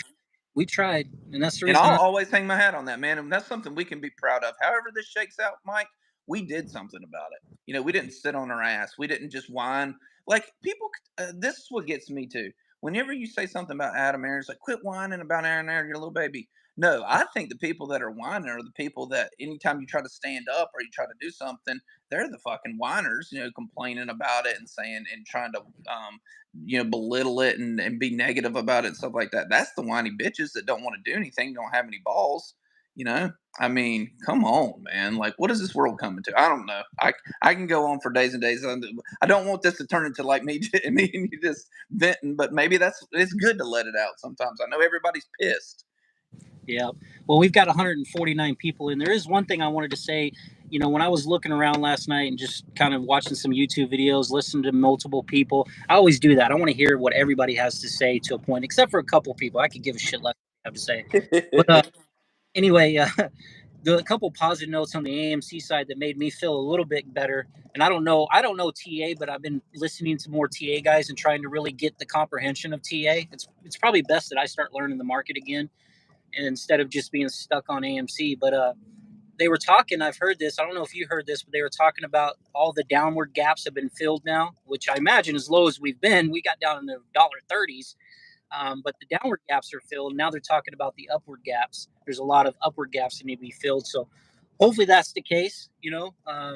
We tried, and that's the and reason. I'll always hang my hat on that, man. And that's something we can be proud of. However this shakes out, Mike, we did something about it. We didn't sit on our ass. We didn't just whine. Like, people, this is what gets me too. Whenever you say something about Adam Aaron, it's like, quit whining about Aaron, your little baby. No, I think the people that are whining are the people that, anytime you try to stand up or you try to do something, they're the fucking whiners, complaining about it and saying and trying to belittle it and be negative about it and stuff like that. That's the whiny bitches that don't want to do anything, don't have any balls. I mean, come on, man. Like, what is this world coming to? I don't know. I can go on for days and days. I don't want this to turn into like me and you just venting, but maybe it's good to let it out sometimes. I know everybody's pissed. Yeah. Well, we've got 149 people, and there is one thing I wanted to say. When I was looking around last night and just kind of watching some YouTube videos, listening to multiple people, I always do that. I want to hear what everybody has to say to a point, except for a couple of people. I could give a shit less what they have to say. But anyway, the couple positive notes on the AMC side that made me feel a little bit better. And I don't know TA, but I've been listening to more TA guys and trying to really get the comprehension of TA. It's probably best that I start learning the market again, instead of just being stuck on AMC. But they were talking, I've heard this, I don't know if you heard this, but they were talking about all the downward gaps have been filled now, which I imagine, as low as we've been, we got down in the $30s. But the downward gaps are filled. Now they're talking about the upward gaps. There's a lot of upward gaps that need to be filled. So hopefully that's the case,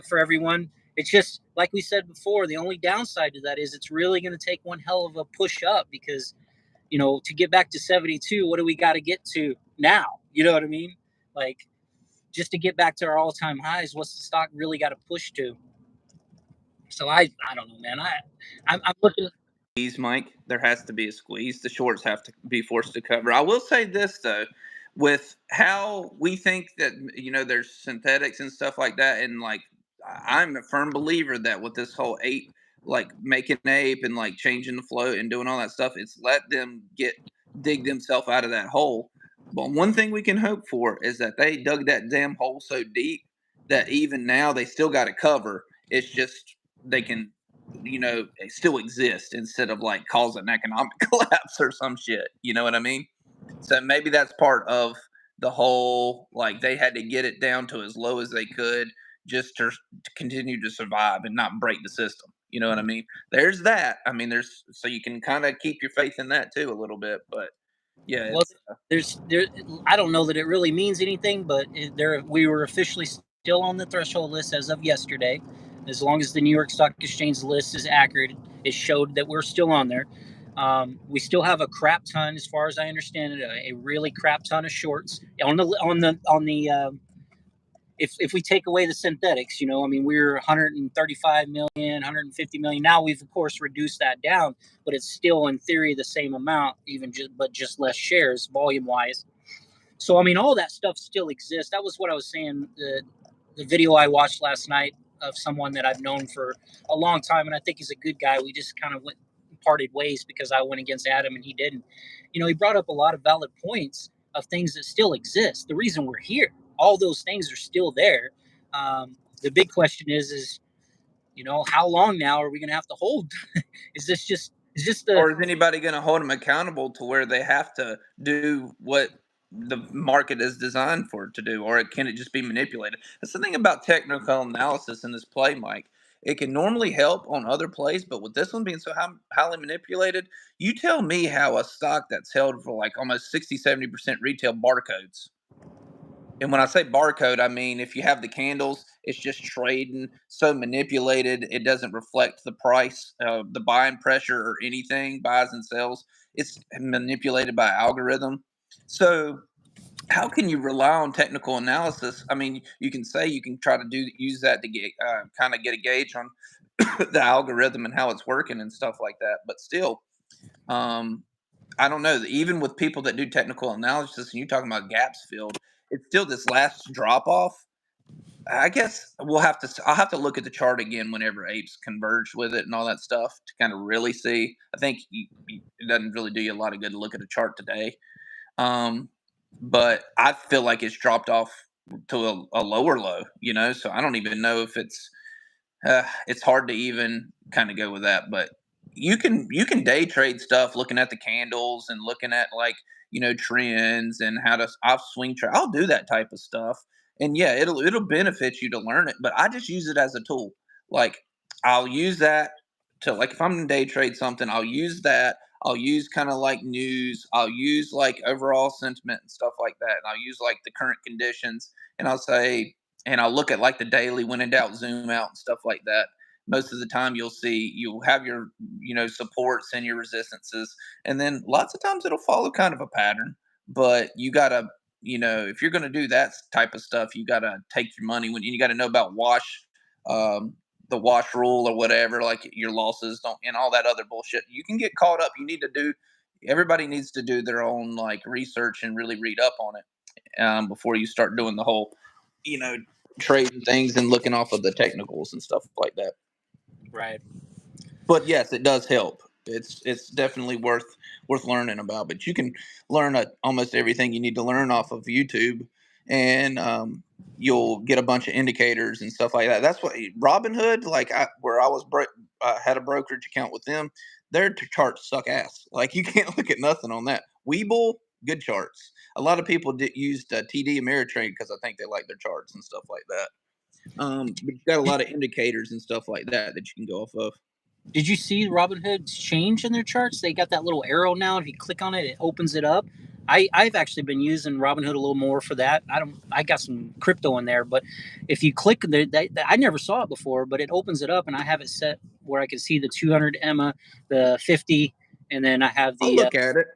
for everyone. It's just, like we said before, the only downside to that is it's really going to take one hell of a push up, because to get back to 72, what do we got to get to now? You know what I mean? Like, just to get back to our all-time highs, what's the stock really got to push to? So I don't know, man. I'm looking. Mike. There has to be a squeeze. The shorts have to be forced to cover. I will say this though, with how we think that there's synthetics and stuff like that, and like I'm a firm believer that with this whole ape, like making ape and like changing the float and doing all that stuff, it's let them dig themselves out of that hole. But one thing we can hope for is that they dug that damn hole so deep that even now they still got to cover. It's just they can still exist instead of like cause an economic collapse or some shit. You know what I mean? So maybe that's part of the whole, like they had to get it down to as low as they could just to continue to survive and not break the system. You know what I mean? There's that. I mean, there's so you can kind of keep your faith in that too a little bit, but yeah, Well, it's there. I don't know that it really means anything, but we were officially still on the threshold list as of yesterday. As long as the New York Stock Exchange list is accurate, it showed that we're still on there. We still have a crap ton, as far as I understand it, a really crap ton of shorts on the if we take away the synthetics. I mean, we're 135 million, 150 million. Now we've of course reduced that down, but it's still in theory the same amount, but just less shares volume wise. So I mean, all that stuff still exists. That was what I was saying. The video I watched last night of someone that I've known for a long time, and I think he's a good guy. We just kind of parted ways because I went against Adam and he didn't. He brought up a lot of valid points of things that still exist. The reason we're here, all those things are still there. The big question is how long now are we going to have to hold? Is just the or is anybody going to hold them accountable to where they have to do what the market is designed for it to do, or can it just be manipulated? That's the thing about technical analysis in this play, Mike. It can normally help on other plays, but with this one being so highly manipulated, you tell me how a stock that's held for like almost 60-70% retail barcodes. And when I say barcode, I mean if you have the candles, it's just trading so manipulated, it doesn't reflect the price, the buying pressure or anything, buys and sells. It's manipulated by algorithm. So how can you rely on technical analysis? I mean, you can say you can try to use that to get kind of get a gauge on the algorithm and how it's working and stuff like that. But still, I don't know. Even with people that do technical analysis, and you're talking about gaps filled, it's still this last drop off. I guess I'll have to look at the chart again whenever apes converge with it and all that stuff to kind of really see. I think it doesn't really do you a lot of good to look at a chart today. But I feel like it's dropped off to a lower low, so I don't even know if it's hard to even kind of go with that. But you can day trade stuff looking at the candles and looking at like trends and how to I'll swing trade. I'll do that type of stuff, and yeah, it'll benefit you to learn it. But I just use it as a tool. Like I'll use that to, like, if I'm gonna day trade something, I'll use that. I'll use kind of like news. I'll use like overall sentiment and stuff like that. And I'll use like the current conditions, and I'll say, and I'll look at like the daily when in doubt, zoom out and stuff like that. Most of the time you'll have your supports and your resistances, and then lots of times it'll follow kind of a pattern. But you gotta, if you're gonna do that type of stuff, you gotta take your money when you gotta know about um, the wash rule or whatever, like your losses don't and all that other bullshit. You can get caught up. Everybody needs to do their own like research and really read up on it before you start doing the whole, you know, trading things and looking off of the technicals and stuff like that. right. But yes, it does help. It's definitely worth learning about. But you can learn almost everything you need to learn off of YouTube, and you'll get a bunch of indicators and stuff like that. That's what Robinhood, like where I was had a brokerage account with them. Their charts suck ass. Like you can't look at nothing on that. Webull, good charts. A lot of people used TD Ameritrade because I think they like their charts and stuff like that. But you've got a lot of indicators and stuff like that you can go off of. Did you see Robinhood's change in their charts? They got that little arrow now. If you click on it, it opens it up. I've actually been using Robinhood a little more for that. I got some crypto in there, but if you click, I never saw it before, but it opens it up, and I have it set where I can see the 200 EMA, the 50, and then I have I'll look at it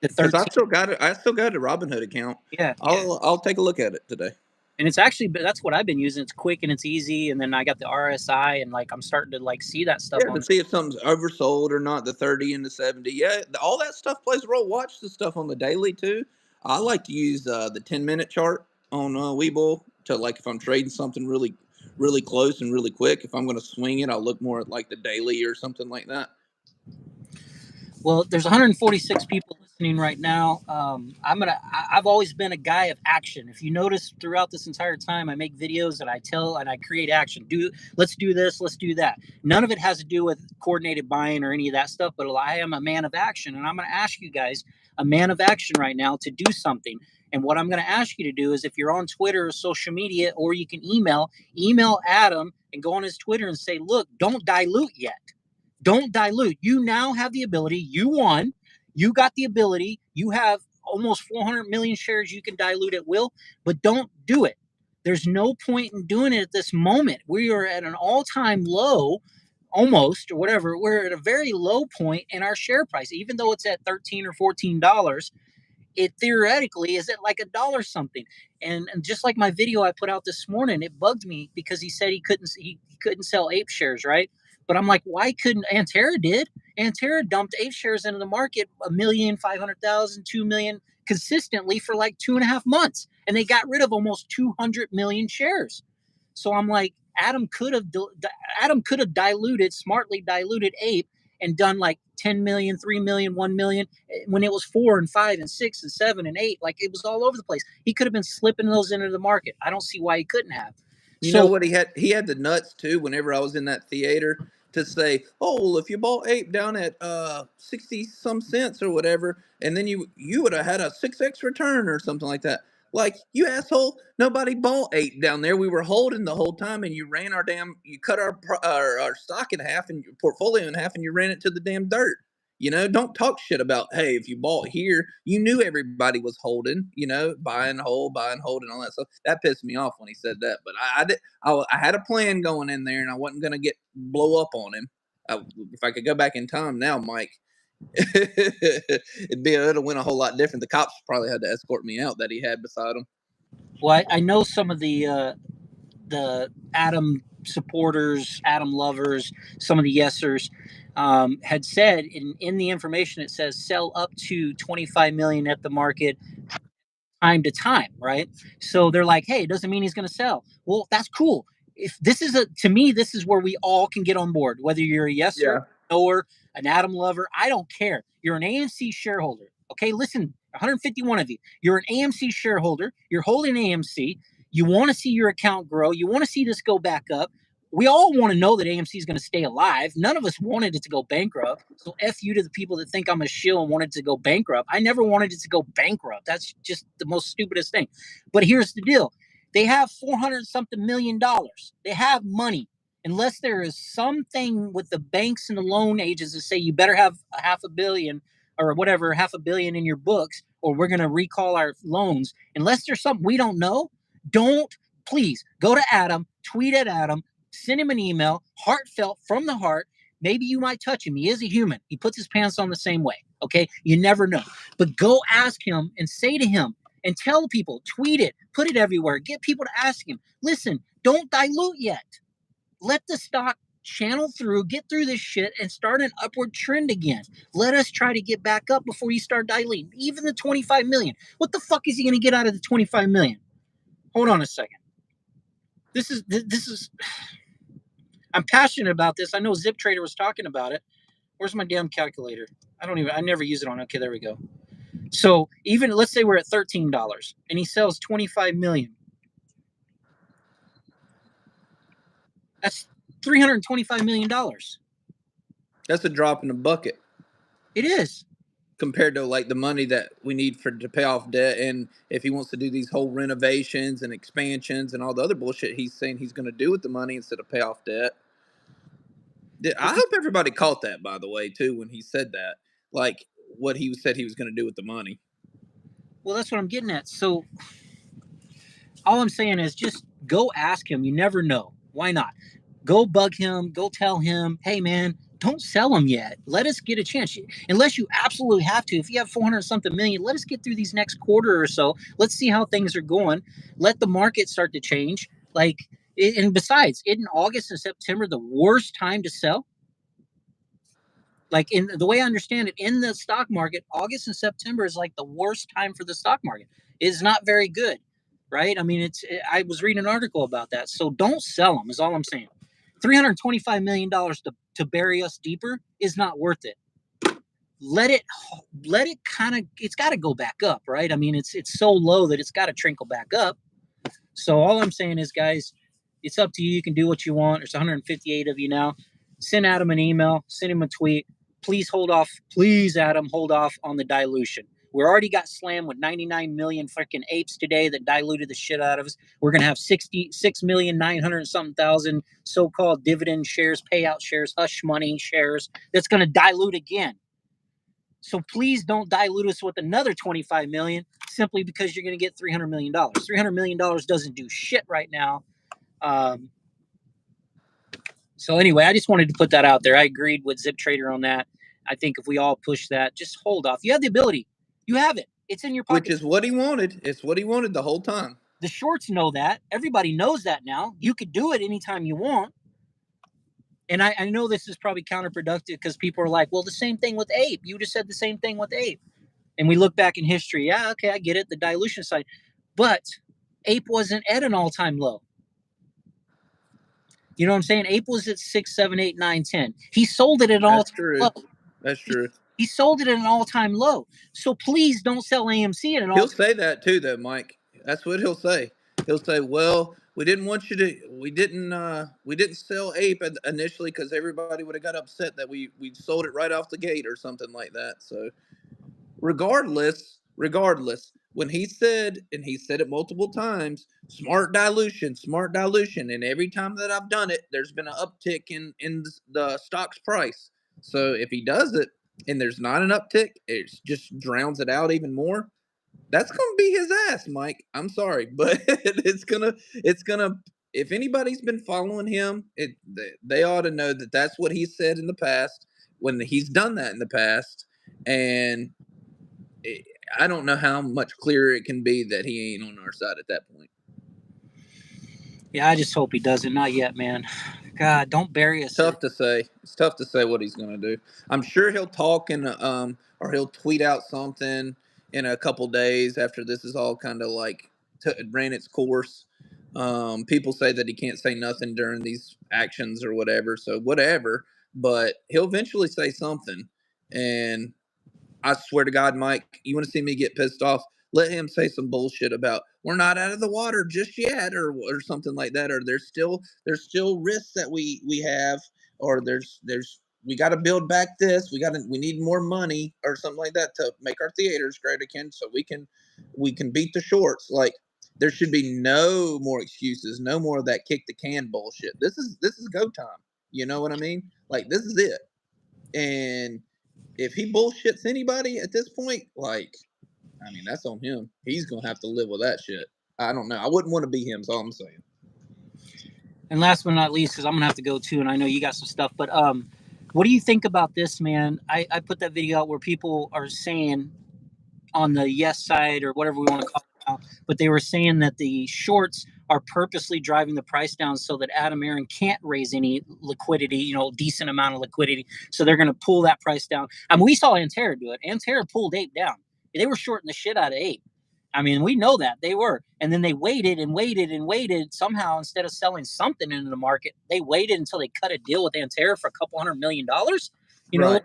the because 13. I still got it. I still got a Robinhood account. Yeah, I'll take a look at it today. And it's actually, that's what I've been using. It's quick and it's easy. And then I got the RSI, and like I'm starting to like see that stuff Yeah, on. to see if something's oversold or not, the 30 and the 70. Yeah, all that stuff plays a role. Watch the stuff on the daily too. I like to use the 10-minute chart on Webull to, like, if I'm trading something really, really close and really quick. If I'm going to swing it, I'll look more at like the daily or something like that. Well, there's 146 people listening right now. I've always been a guy of action. If you notice throughout this entire time, I make videos and I tell and I create action. Let's do this, let's do that. None of it has to do with coordinated buying or any of that stuff, but I am a man of action, and I'm going to ask you guys, a man of action right now, to do something. And what I'm going to ask you to do is, if you're on Twitter or social media, or you can email Adam and go on his Twitter and say, look, don't dilute yet. Don't dilute. You now have the ability. You won. You got the ability. You have almost 400 million shares you can dilute at will, but don't do it. There's no point in doing it at this moment. We are at an all-time low, almost, or whatever. We're at a very low point in our share price. Even though it's at $13 or $14, it theoretically is at like $1 something. And just like my video I put out this morning, it bugged me because he said he couldn't sell ape shares, right? But I'm like, why couldn't Antera did? Antera dumped ape shares into the market, 1,500,000, 2 million consistently for like 2.5 months, and they got rid of almost 200 million shares. So I'm like, Adam could have smartly diluted ape and done like 10 million, 3 million, 1 million when it was 4 and 5 and 6 and 7 and 8. Like, it was all over the place. He could have been slipping those into the market. I don't see why he couldn't have. You know what, he had the nuts too whenever I was in that theater to say, "Oh, well, if you bought ape down at 60 some cents or whatever, and then you would have had a 6x return or something like that." Like, you asshole, nobody bought ape down there. We were holding the whole time, and you cut our stock in half and your portfolio in half, and you ran it to the damn dirt. Don't talk shit about, hey, if you bought here, you knew everybody was holding, buy and hold, and all that stuff. That pissed me off when he said that. But I had a plan going in there, and I wasn't going to blow up on him. If I could go back in time now, Mike, it'll went a whole lot different. The cops probably had to escort me out that he had beside him. Well, I know some of the Adam supporters, Adam lovers, some of the yesers had said in the information, it says sell up to 25 million at the market time to time, right? So they're like, hey, it doesn't mean he's going to sell. Well, that's cool. If this is to me, this is where we all can get on board, whether you're a yeser, knower, an Adam lover. I don't care. You're an AMC shareholder. Okay, listen, 151 of you. You're an AMC shareholder. You're holding AMC. You want to see your account grow. You want to see this go back up. We all want to know that AMC is going to stay alive. None of us wanted it to go bankrupt. So F you to the people that think I'm a shill and wanted it to go bankrupt. I never wanted it to go bankrupt. That's just the most stupidest thing. But here's the deal. They have 400 something million dollars. They have money. Unless there is something with the banks and the loan agents that say you better have $500 million or whatever, $500 million in your books, or we're going to recall our loans. Unless there's something we don't know, please go to Adam, tweet at Adam, send him an email, heartfelt, from the heart. Maybe you might touch him. He is a human. He puts his pants on the same way. Okay. You never know. But go ask him and say to him and tell people, tweet it, put it everywhere, get people to ask him, listen, don't dilute yet. Let the stock channel through, get through this shit, and start an upward trend again. Let us try to get back up before you start diluting. Even the 25 million. What the fuck is he going to get out of the 25 million? Hold on a second. This is I'm passionate about this. I know Zip Trader was talking about it. Where's my damn calculator? I never use it on. Okay, there we go. So even let's say we're at $13 and he sells 25 million. That's $325 million. That's a drop in the bucket. It is. Compared to like the money that we need to pay off debt, and if he wants to do these whole renovations and expansions and all the other bullshit he's saying he's going to do with the money instead of pay off debt. I hope everybody caught that, by the way, too, when he said that, like what he said he was going to do with the money. Well, that's what I'm getting at. So all I'm saying is just go ask him. You never know. Why not? Go bug him. Go tell him, hey, man, don't sell them yet. Let us get a chance. Unless you absolutely have to. If you have 400 something million, let us get through these next quarter or so. Let's see how things are going. Let the market start to change. Like, and besides, isn't August and September the worst time to sell? Like, in the way I understand it, in the stock market, August and September is like the worst time for the stock market. It's not very good, right? I mean, I was reading an article about that. So don't sell them, is all I'm saying. $325 million to bury us deeper is not worth it. Let it kind of, it's got to go back up, right? I mean, it's so low that it's got to trickle back up. So all I'm saying is, guys, it's up to you. You can do what you want. There's 158 of you now. Send Adam an email, send him a tweet. Please hold off. Please, Adam, hold off on the dilution. We already got slammed with 99 million freaking apes today that diluted the shit out of us. We're going to have 66,900,000 something so-called dividend shares, payout shares, hush money shares. That's going to dilute again. So please don't dilute us with another 25 million simply because you're going to get $300 million. $300 million doesn't do shit right now. So anyway, I just wanted to put that out there. I agreed with Zip Trader on that. I think if we all push that, just hold off. You have the ability. You have it. It's in your pocket. Which is what he wanted. It's what he wanted the whole time. The shorts know that. Everybody knows that now. You could do it anytime you want. And I know this is probably counterproductive because people are like, well, the same thing with Ape. You just said the same thing with Ape. And we look back in history. Yeah, okay, I get it. The dilution side. But Ape wasn't at an all-time low. You know what I'm saying? Ape was at 6, 7, 8, 9, 10. He sold it at an all-time low. That's true. He sold it at an all-time low. So please don't sell AMC at an all-time low. He'll say that too, though, Mike. That's what he'll say. He'll say, "Well, we didn't want you to. We didn't sell Ape initially because everybody would have got upset that we sold it right off the gate or something like that." So, regardless, when he said, and he said it multiple times, smart dilution, and every time that I've done it, there's been an uptick in the stock's price. So if he does it and there's not an uptick, it just drowns it out even more. That's gonna be his ass, Mike. I'm sorry, but it's gonna. If anybody's been following him, they ought to know that that's what he said in the past when he's done that in the past, and I don't know how much clearer it can be that he ain't on our side at that point. Yeah, I just hope he doesn't. Not yet, man. God, don't bury us. Tough to say. It's tough to say what he's going to do. I'm sure he'll talk or he'll tweet out something in a couple days after this is all kind of like ran its course. People say that he can't say nothing during these actions or whatever. So whatever, but he'll eventually say something. And I swear to God, Mike, you want to see me get pissed off? Let him say some bullshit about we're not out of the water just yet, or something like that, or there's still risks that we have, or there's we got to build back this, we need more money or something like that to make our theaters great again, so we can beat the shorts. Like there should be no more excuses, no more of that kick the can bullshit. This is go time. You know what I mean? Like this is it, and if he bullshits anybody at this point, like, I mean, that's on him. He's gonna have to live with that shit. I don't know. I wouldn't want to be him. Is all I'm saying. And last but not least, because I'm gonna have to go too, and I know you got some stuff, but what do you think about this, man? I put that video out where people are saying on the yes side or whatever we want to call it now, but they were saying that the shorts are purposely driving the price down so that Adam Aaron can't raise any liquidity, decent amount of liquidity. So they're going to pull that price down. I mean, we saw Antera do it. Antera pulled Ape down. They were shorting the shit out of Ape. I mean, we know that they were. And then they waited and waited and waited. Somehow, instead of selling something into the market, they waited until they cut a deal with Antera for $200 million. You know,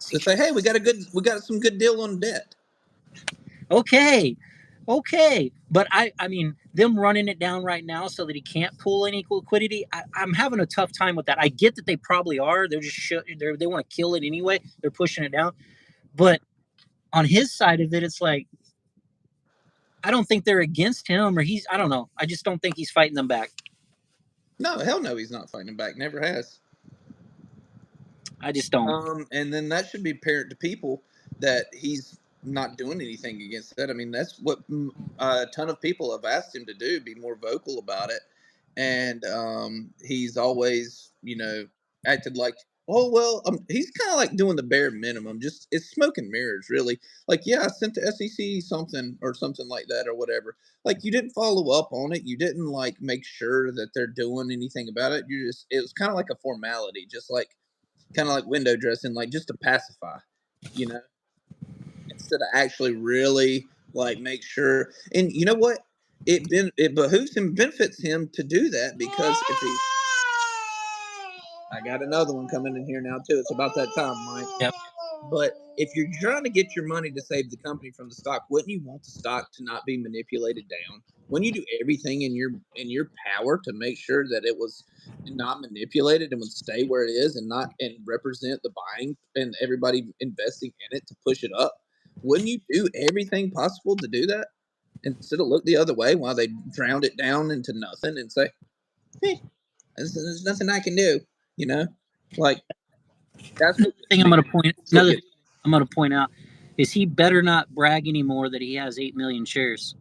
to say, hey, we got some good deal on debt. Okay. But I mean, them running it down right now so that he can't pull any liquidity, I'm having a tough time with that. I get that they probably are. They're just they want to kill it anyway. They're pushing it down. But on his side of it, it's like, I don't think they're against him or I don't know. I just don't think he's fighting them back. No, hell no, he's not fighting them back. Never has. I just don't. And then that should be apparent to people that he's not doing anything against that. I mean, that's what a ton of people have asked him to do, be more vocal about it. And he's always, acted like, Oh well, he's kind of like doing the bare minimum. Just it's smoke and mirrors, really. Like, yeah, I sent the SEC something or something like that or whatever. Like, you didn't follow up on it. You didn't like make sure that they're doing anything about it. You just it was kind of like a formality, just like kind of like window dressing, like just to pacify, you know, instead of actually really like make sure. And you know what? It behooves him, benefits him to do that because if he I got another one coming in here now too. It's about that time, Mike. Yep. But if you're trying to get your money to save the company from the stock, wouldn't you want the stock to not be manipulated down? Wouldn't you do everything in your power to make sure that it was not manipulated and would stay where it is and not and represent the buying and everybody investing in it to push it up? Wouldn't you do everything possible to do that instead of look the other way while they drowned it down into nothing and say, "Hey, there's nothing I can do," you know? Like that's what Thing I'm going to point what another gets thing I'm going to point out is he better not brag anymore that he has 8 million shares.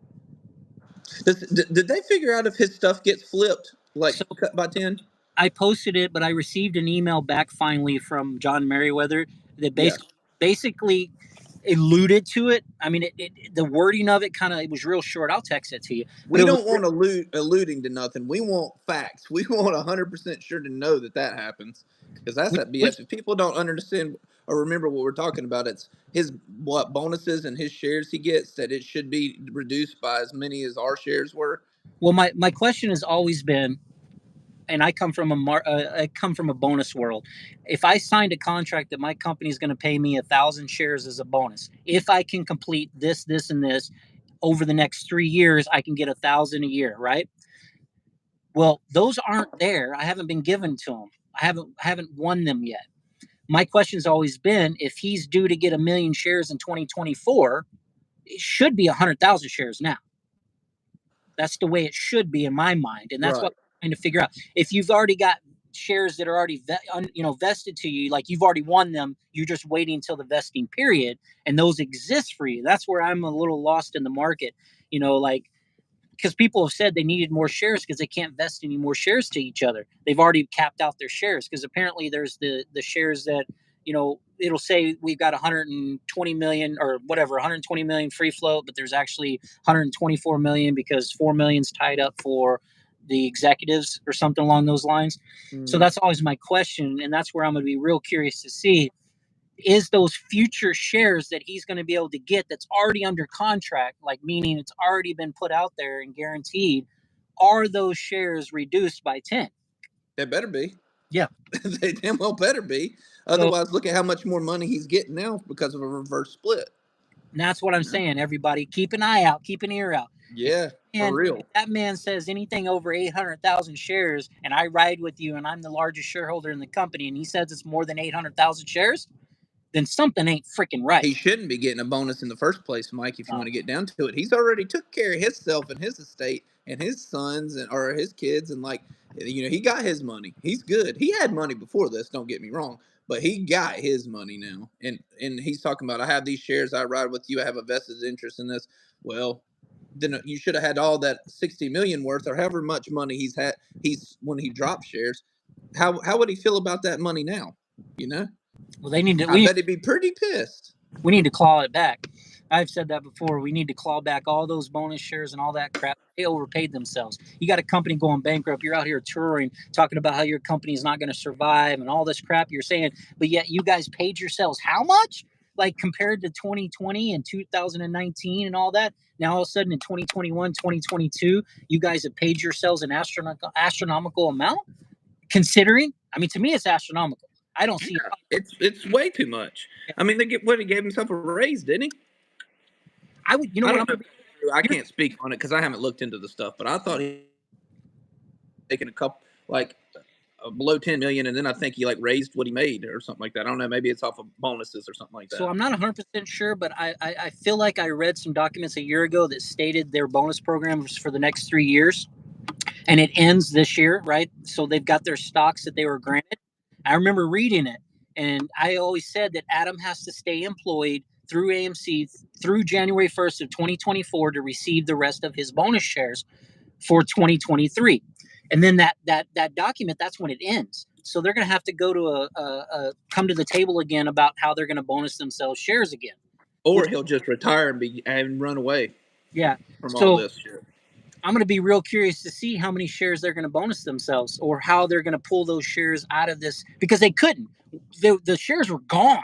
Did they figure out if his stuff gets flipped, like So cut by 10? I posted it, but I received an email back finally from John Merriweather that Yeah. basically alluded to it. I mean, the wording of it kind of, it was real short. I'll text it to you. But We it was, don't want alluding to nothing. We want facts. We want 100% sure to know that happens because that's that which, BS. If people don't understand or remember what we're talking about, it's his what bonuses and his shares he gets that it should be reduced by as many as our shares were. well, my question has always been, and I come from a bonus world. If I signed a contract that my company is going to pay me 1,000 shares as a bonus, if I can complete this, this, and this over the next 3 years, I can get 1,000 a year, right? Well, those aren't there. I haven't been given to them. I haven't won them yet. My question's always been, if he's due to get 1,000,000 shares in 2024, it should be 100,000 shares now. That's the way it should be in my mind, and that's what Right. I'm trying to figure out. If you've already got shares that are already vested to you, like you've already won them, you're just waiting until the vesting period, and those exist for you. That's where I'm a little lost in the market. Like, because people have said they needed more shares because they can't vest any more shares to each other. They've already capped out their shares because apparently there's the shares that it'll say we've got 120 million or whatever, 120 million free float, but there's actually 124 million because 4 million's tied up for the executives or something along those lines. So that's always my question, and that's where I'm going to be real curious to see is those future shares that he's going to be able to get that's already under contract, like meaning it's already been put out there and guaranteed, are those shares reduced by 10? They better be. Yeah. They damn well better be. So Otherwise, look at how much more money he's getting now because of a reverse split. that's what I'm saying. Everybody, keep an eye out, keep an ear out. Yeah, for And real. if that man says anything over 800,000 shares, and I ride with you, and I'm the largest shareholder in the company, and he says it's more than 800,000 shares, then something ain't freaking right. He shouldn't be getting a bonus in the first place, Mike. If you No. want to get down to it, he's already took care of himself and his estate and his sons and or his kids, and like he got his money. He's good. He had money before this. Don't get me wrong, but he got his money now, and he's talking about I have these shares. I ride with you. I have a vested interest in this. Well, then you should have had all that 60 million worth or however much money he's had. He's when he dropped shares. How would he feel about that money now? You know. Well, they need to. I bet he'd be pretty pissed. We need to claw it back. I've said that before. We need to claw back all those bonus shares and all that crap. They overpaid themselves. You got a company going bankrupt. You're out here touring, talking about how your company is not going to survive and all this crap you're saying, but yet you guys paid yourselves how much? Like compared to 2020 and 2019 and all that. Now all of a sudden in 2021, 2022, you guys have paid yourselves an astronomical amount. Considering, I mean, to me, it's astronomical. I don't see. It's way too much. I mean, he gave himself a raise, didn't he? I would, I don't know. I can't speak on it because I haven't looked into the stuff, but I thought he taken a couple like below 10 million, and then I think he like raised what he made or something like that. I don't know. Maybe it's off of bonuses or something like that. So I'm not 100% sure, but I feel like I read some documents a year ago that stated their bonus program was for the next 3 years, and it ends this year, right? So they've got their stocks that they were granted. I remember reading it, and I always said that Adam has to stay employed through AMC through January 1st of 2024 to receive the rest of his bonus shares for 2023. And then that document, that's when it ends. So they're going to have to go to come to the table again about how they're going to bonus themselves shares again. Or he'll just retire and run away. Yeah. From so all this shit. I'm going to be real curious to see how many shares they're going to bonus themselves, or how they're going to pull those shares out of this, because they couldn't. The shares were gone,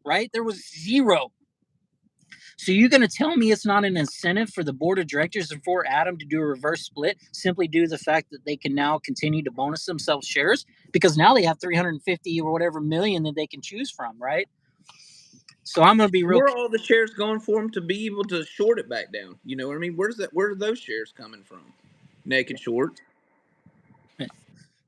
right? There was zero. So you're going to tell me it's not an incentive for the board of directors and for Adam to do a reverse split simply due to the fact that they can now continue to bonus themselves shares, because now they have 350 or whatever million that they can choose from, right? So I'm going to be real. Where are all the shares going for them to be able to short it back down? You know what I mean? Where are those shares coming from? Naked short.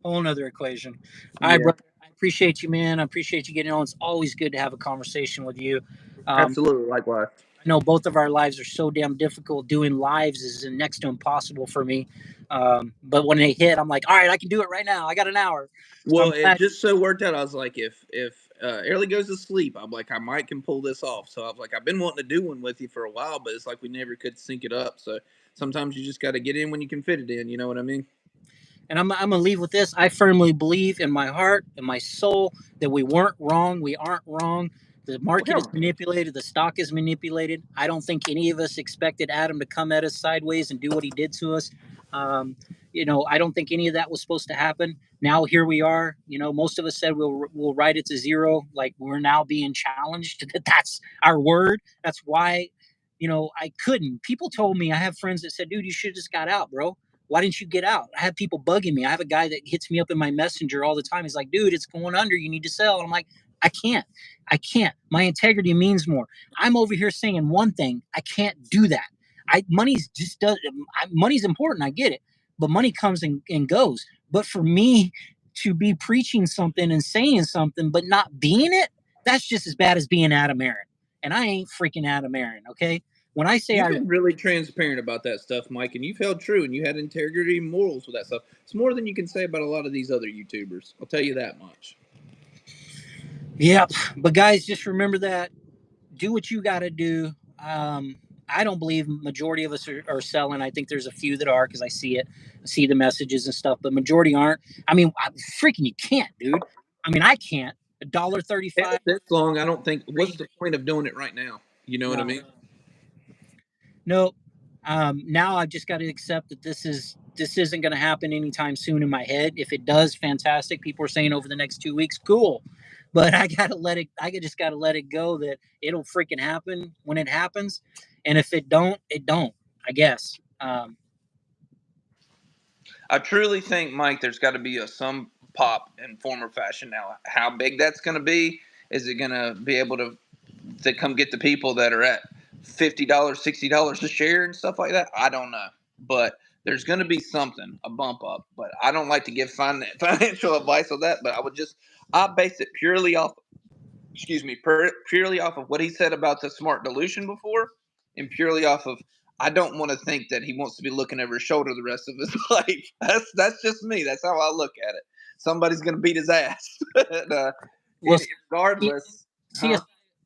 Whole nother equation. Yeah. All right, brother. I appreciate you, man. I appreciate you getting on. It's always good to have a conversation with you. Absolutely, likewise. I know both of our lives are so damn difficult. Doing lives is next to impossible for me. But when they hit, I'm like, all right, I can do it right now. I got an hour. Well, it just so worked out. I was like, if Early goes to sleep, I'm like, I might can pull this off. So I was like, I've been wanting to do one with you for a while, but it's like we never could sync it up. So sometimes you just got to get in when you can fit it in. You know what I mean? And I'm going to leave with this. I firmly believe in my heart and my soul that we weren't wrong. We aren't wrong. The market is manipulated. The stock is manipulated. I don't think any of us expected Adam to come at us sideways and do what he did to us. I don't think any of that was supposed to happen. Now here we are. Most of us said we'll write it to zero. Like, we're now being challenged. That's our word. That's why, I couldn't. People told me, I have friends that said, dude, you should have just got out, bro. Why didn't you get out? I have people bugging me. I have a guy that hits me up in my messenger all the time. He's like, dude, it's going under. You need to sell. And I'm like, I can't. My integrity means more. I'm over here saying one thing. I can't do that. Money's important. I get it. But money comes and goes. But for me to be preaching something and saying something, but not being it, that's just as bad as being Adam Aaron. And I ain't freaking Adam Aaron, okay? When I say you've been really transparent about that stuff, Mike, and you've held true, and you had integrity and morals with that stuff. It's more than you can say about a lot of these other YouTubers. I'll tell you that much. Yep. But guys, just remember that. Do what you got to do. I don't believe majority of us are selling. I think there's a few that are, because I see it. I see the messages and stuff, but majority aren't. I mean, freaking you can't, dude. I mean, I can't. $1.35. This long, I don't think. What's the point of doing it right now? You know what I mean? Nope. Now I've just got to accept that this isn't going to happen anytime soon in my head. If it does, fantastic. People are saying over the next 2 weeks, cool. But I gotta let it. I just gotta let it go. That it'll freaking happen when it happens, and if it don't, it don't. I guess. I truly think, Mike, there's got to be some pop in form or fashion. Now, how big that's going to be? Is it going to be able to come get the people that are at $50, $60 a share and stuff like that? I don't know, but there's going to be something, a bump up. But I don't like to give financial advice on that. But I base it purely off. Purely off of what he said about the smart dilution before, and purely off of I don't want to think that he wants to be looking over his shoulder the rest of his life. That's just me. That's how I look at it. Somebody's going to beat his ass. Regardless.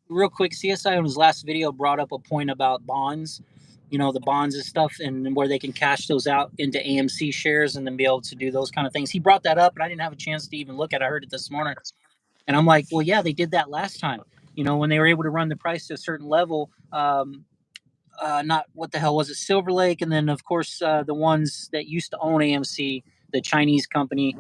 Real quick, CSI on his last video brought up a point about bonds, the bonds and stuff, and where they can cash those out into AMC shares and then be able to do those kind of things. He brought that up, and I didn't have a chance to even look at it. I heard it this morning. And I'm like, well, yeah, they did that last time, when they were able to run the price to a certain level. Not what the hell was it, Silver Lake, and then of course the ones that used to own AMC, the Chinese company,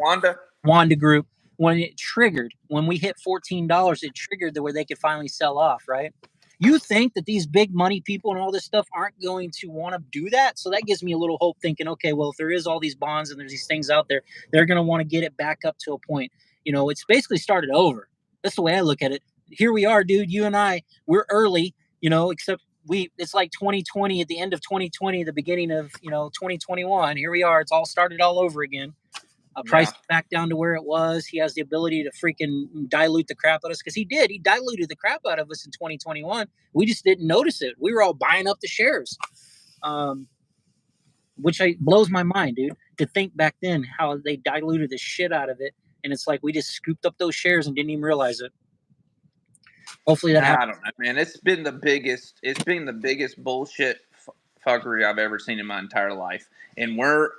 Wanda Group. When we hit $14, it triggered where they could finally sell off, right? You think that these big money people and all this stuff aren't going to want to do that? So that gives me a little hope, thinking, okay, well, if there is all these bonds and there's these things out there, they're going to want to get it back up to a point. It's basically started over. That's the way I look at it. Here we are, dude. You and I, we're early, except it's like 2020, at the end of 2020, the beginning of 2021. Here we are. It's all started all over again. Price back down to where it was. He has the ability to freaking dilute the crap out of us, because he did. He diluted the crap out of us in 2021. We just didn't notice it. We were all buying up the shares, which blows my mind, dude, to think back then how they diluted the shit out of it. And it's like we just scooped up those shares and didn't even realize it. Hopefully that happens. I don't know, man. It's been the biggest bullshit fuckery I've ever seen in my entire life. And we're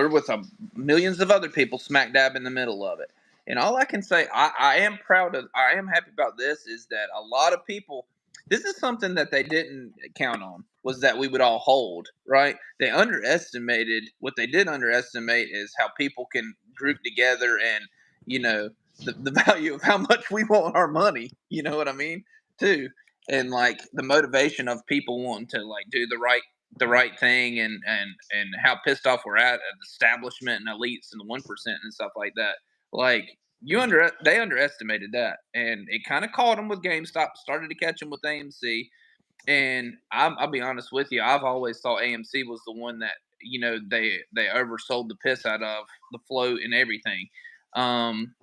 with millions of other people smack dab in the middle of it. And all I can say, I am proud of, I am happy about this, is that a lot of people, this is something that they didn't count on, was that we would all hold, right? They underestimated, what they did underestimate is how people can group together and, you know, the value of how much we want our money, you know what I mean? Too. And like the motivation of people wanting to like do the right thing, and how pissed off we're at the establishment and elites and the 1% and stuff like that. Like they underestimated that, and it kind of caught them with GameStop, started to catch them with AMC. And I'll be honest with you, I've always thought AMC was the one that, they oversold the piss out of the float and everything. Um,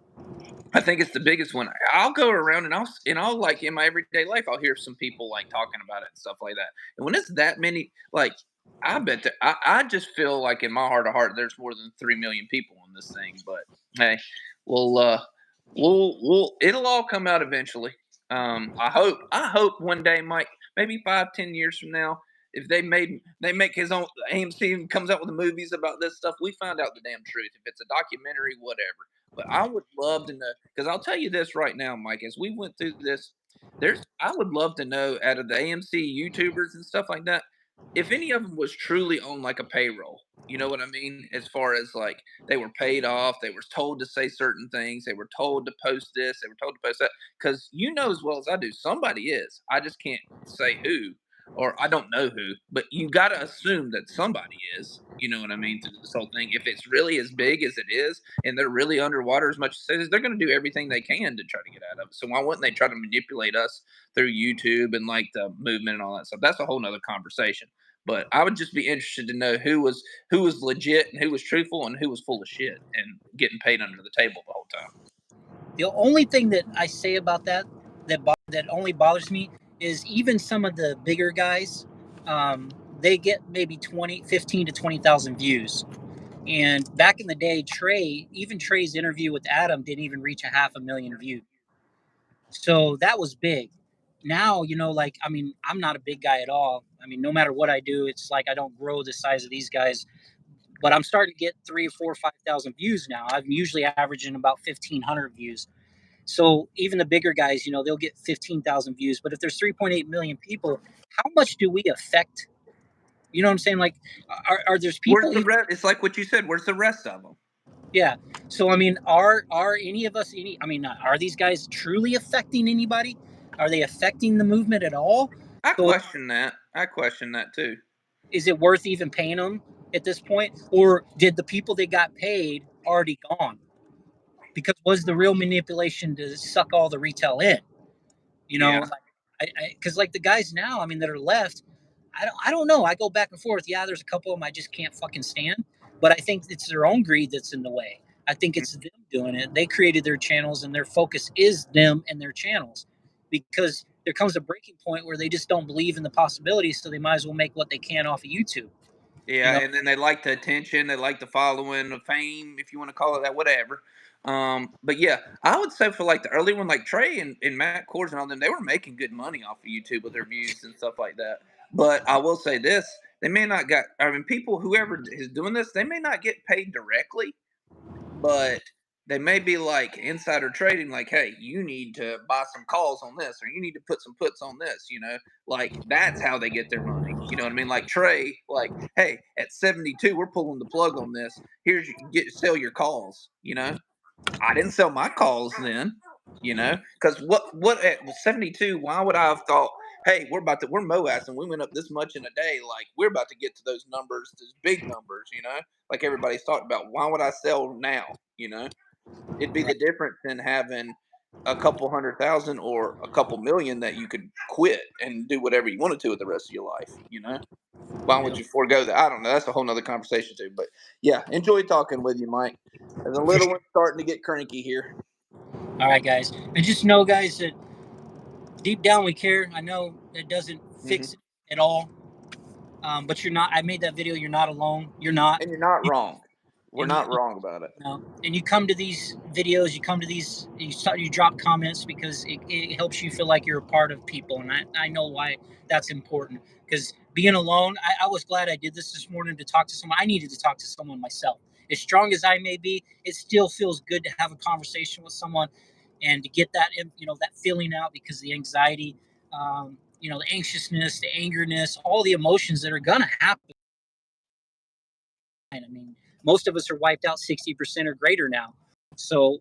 I think it's the biggest one. I'll go around and I'll like in my everyday life, I'll hear some people like talking about it and stuff like that. And when it's that many, like I bet that I just feel like in my heart of heart, there's more than 3 million people on this thing. But hey, we'll it'll all come out eventually. I hope one day, Mike, maybe 5-10 years from now, if they make his own AMC and comes out with the movies about this stuff, we find out the damn truth. If it's a documentary, whatever. But I would love to know, because I'll tell you this right now, Mike, as we went through this, I would love to know, out of the AMC YouTubers and stuff like that, if any of them was truly on like a payroll. You know what I mean? As far as like they were paid off, they were told to say certain things, they were told to post this, they were told to post that. Because you know as well as I do, somebody is. I just can't say who, or I don't know who, but you got to assume that somebody is. You know what I mean? Through this whole thing, if it's really as big as it is, and they're really underwater as much as it is, they're going to do everything they can to try to get out of it. So why wouldn't they try to manipulate us through YouTube and like the movement and all that stuff? That's a whole nother conversation. But I would just be interested to know who was legit and who was truthful and who was full of shit and getting paid under the table the whole time. The only thing that I say about that only bothers me is even some of the bigger guys, they get maybe 15 to 20,000 views. And back in the day, Trey's interview with Adam didn't even reach 500,000 views. So that was big. Now, like, I mean, I'm not a big guy at all. I mean, no matter what I do, it's like I don't grow the size of these guys. But I'm starting to get 3, 4, 5,000 views now. I'm usually averaging about 1,500 views. So even the bigger guys, they'll get 15,000 views. But if there's 3.8 million people, how much do we affect? You know what I'm saying? Like, are there's Where's people the even? rest? It's like what you said. Where's the rest of them? Yeah. So I mean, are any of us are these guys truly affecting anybody? Are they affecting the movement at all? I So question that. I question that too. is it worth even paying them at this point, or did the people that got paid already gone? Because was the real manipulation to suck all the retail in? Yeah. Because like the guys now, I mean, that are left, I don't know. I go back and forth. Yeah, there's a couple of them I just can't fucking stand, but I think it's their own greed that's in the way. I think it's them doing it. They created their channels, and their focus is them and their channels, because there comes a breaking point where they just don't believe in the possibilities, so they might as well make what they can off of YouTube. You Yeah, know, and then they like the attention, they like the following, the fame, if you want to call it that, whatever. But yeah, I would say for like the early one, like Trey and Matt Kors and all them, they were making good money off of YouTube with their views and stuff like that. But I will say this: they may not got. I mean, people, whoever is doing this, they may not get paid directly, but they may be like insider trading, like, hey, you need to buy some calls on this, or you need to put some puts on this, like that's how they get their money. You know what I mean? Like Trey, like, hey, at 72, we're pulling the plug on this. Here's sell your calls. I didn't sell my calls then, because what at 72, why would I have thought, hey, we're Moas and we went up this much in a day, like we're about to get to those numbers, those big numbers, like everybody's talking about. Why would I sell now? It'd be the difference in having a couple 100,000 or a couple million that you could quit and do whatever you wanted to with the rest of your life. Why would you forego that? I don't know. That's a whole nother conversation too. But yeah, enjoy talking with you, Mike. There's a little one starting to get cranky here. all right, guys, and just know, guys, that deep down we care. I know it doesn't fix it at all, but you're not. I made that video. You're not alone. You're not. And you're not You, wrong. We're and you, not wrong about it. No. And you come to these videos, you come to these, you drop comments because it helps you feel like you're a part of people. And I know why that's important, because being alone, I was glad I did this morning to talk to someone. I needed to talk to someone myself. as strong as I may be, it still feels good to have a conversation with someone and to get that, that feeling out, because the anxiety, the anxiousness, the angerness, all the emotions that are going to happen. I mean, most of us are wiped out 60% or greater now. So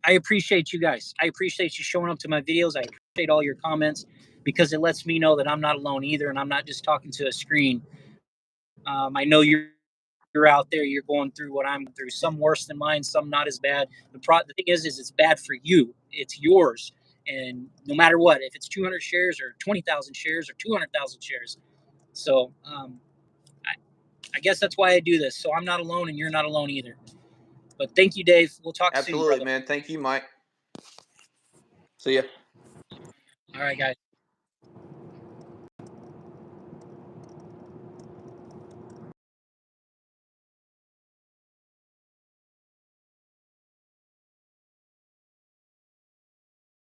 I appreciate you guys. I appreciate you showing up to my videos. I appreciate all your comments, because it lets me know that I'm not alone either, and I'm not just talking to a screen. I know you're out there. You're going through what I'm through. Some worse than mine. Some not as bad. The thing is it's bad for you. It's yours, and no matter what, if it's 200 shares or 20,000 shares or 200,000 shares. So I guess that's why I do this. So I'm not alone, and you're not alone either. But thank you, Dave. We'll talk soon, Absolutely, brother. man. Thank you, Mike. See ya. All right, guys.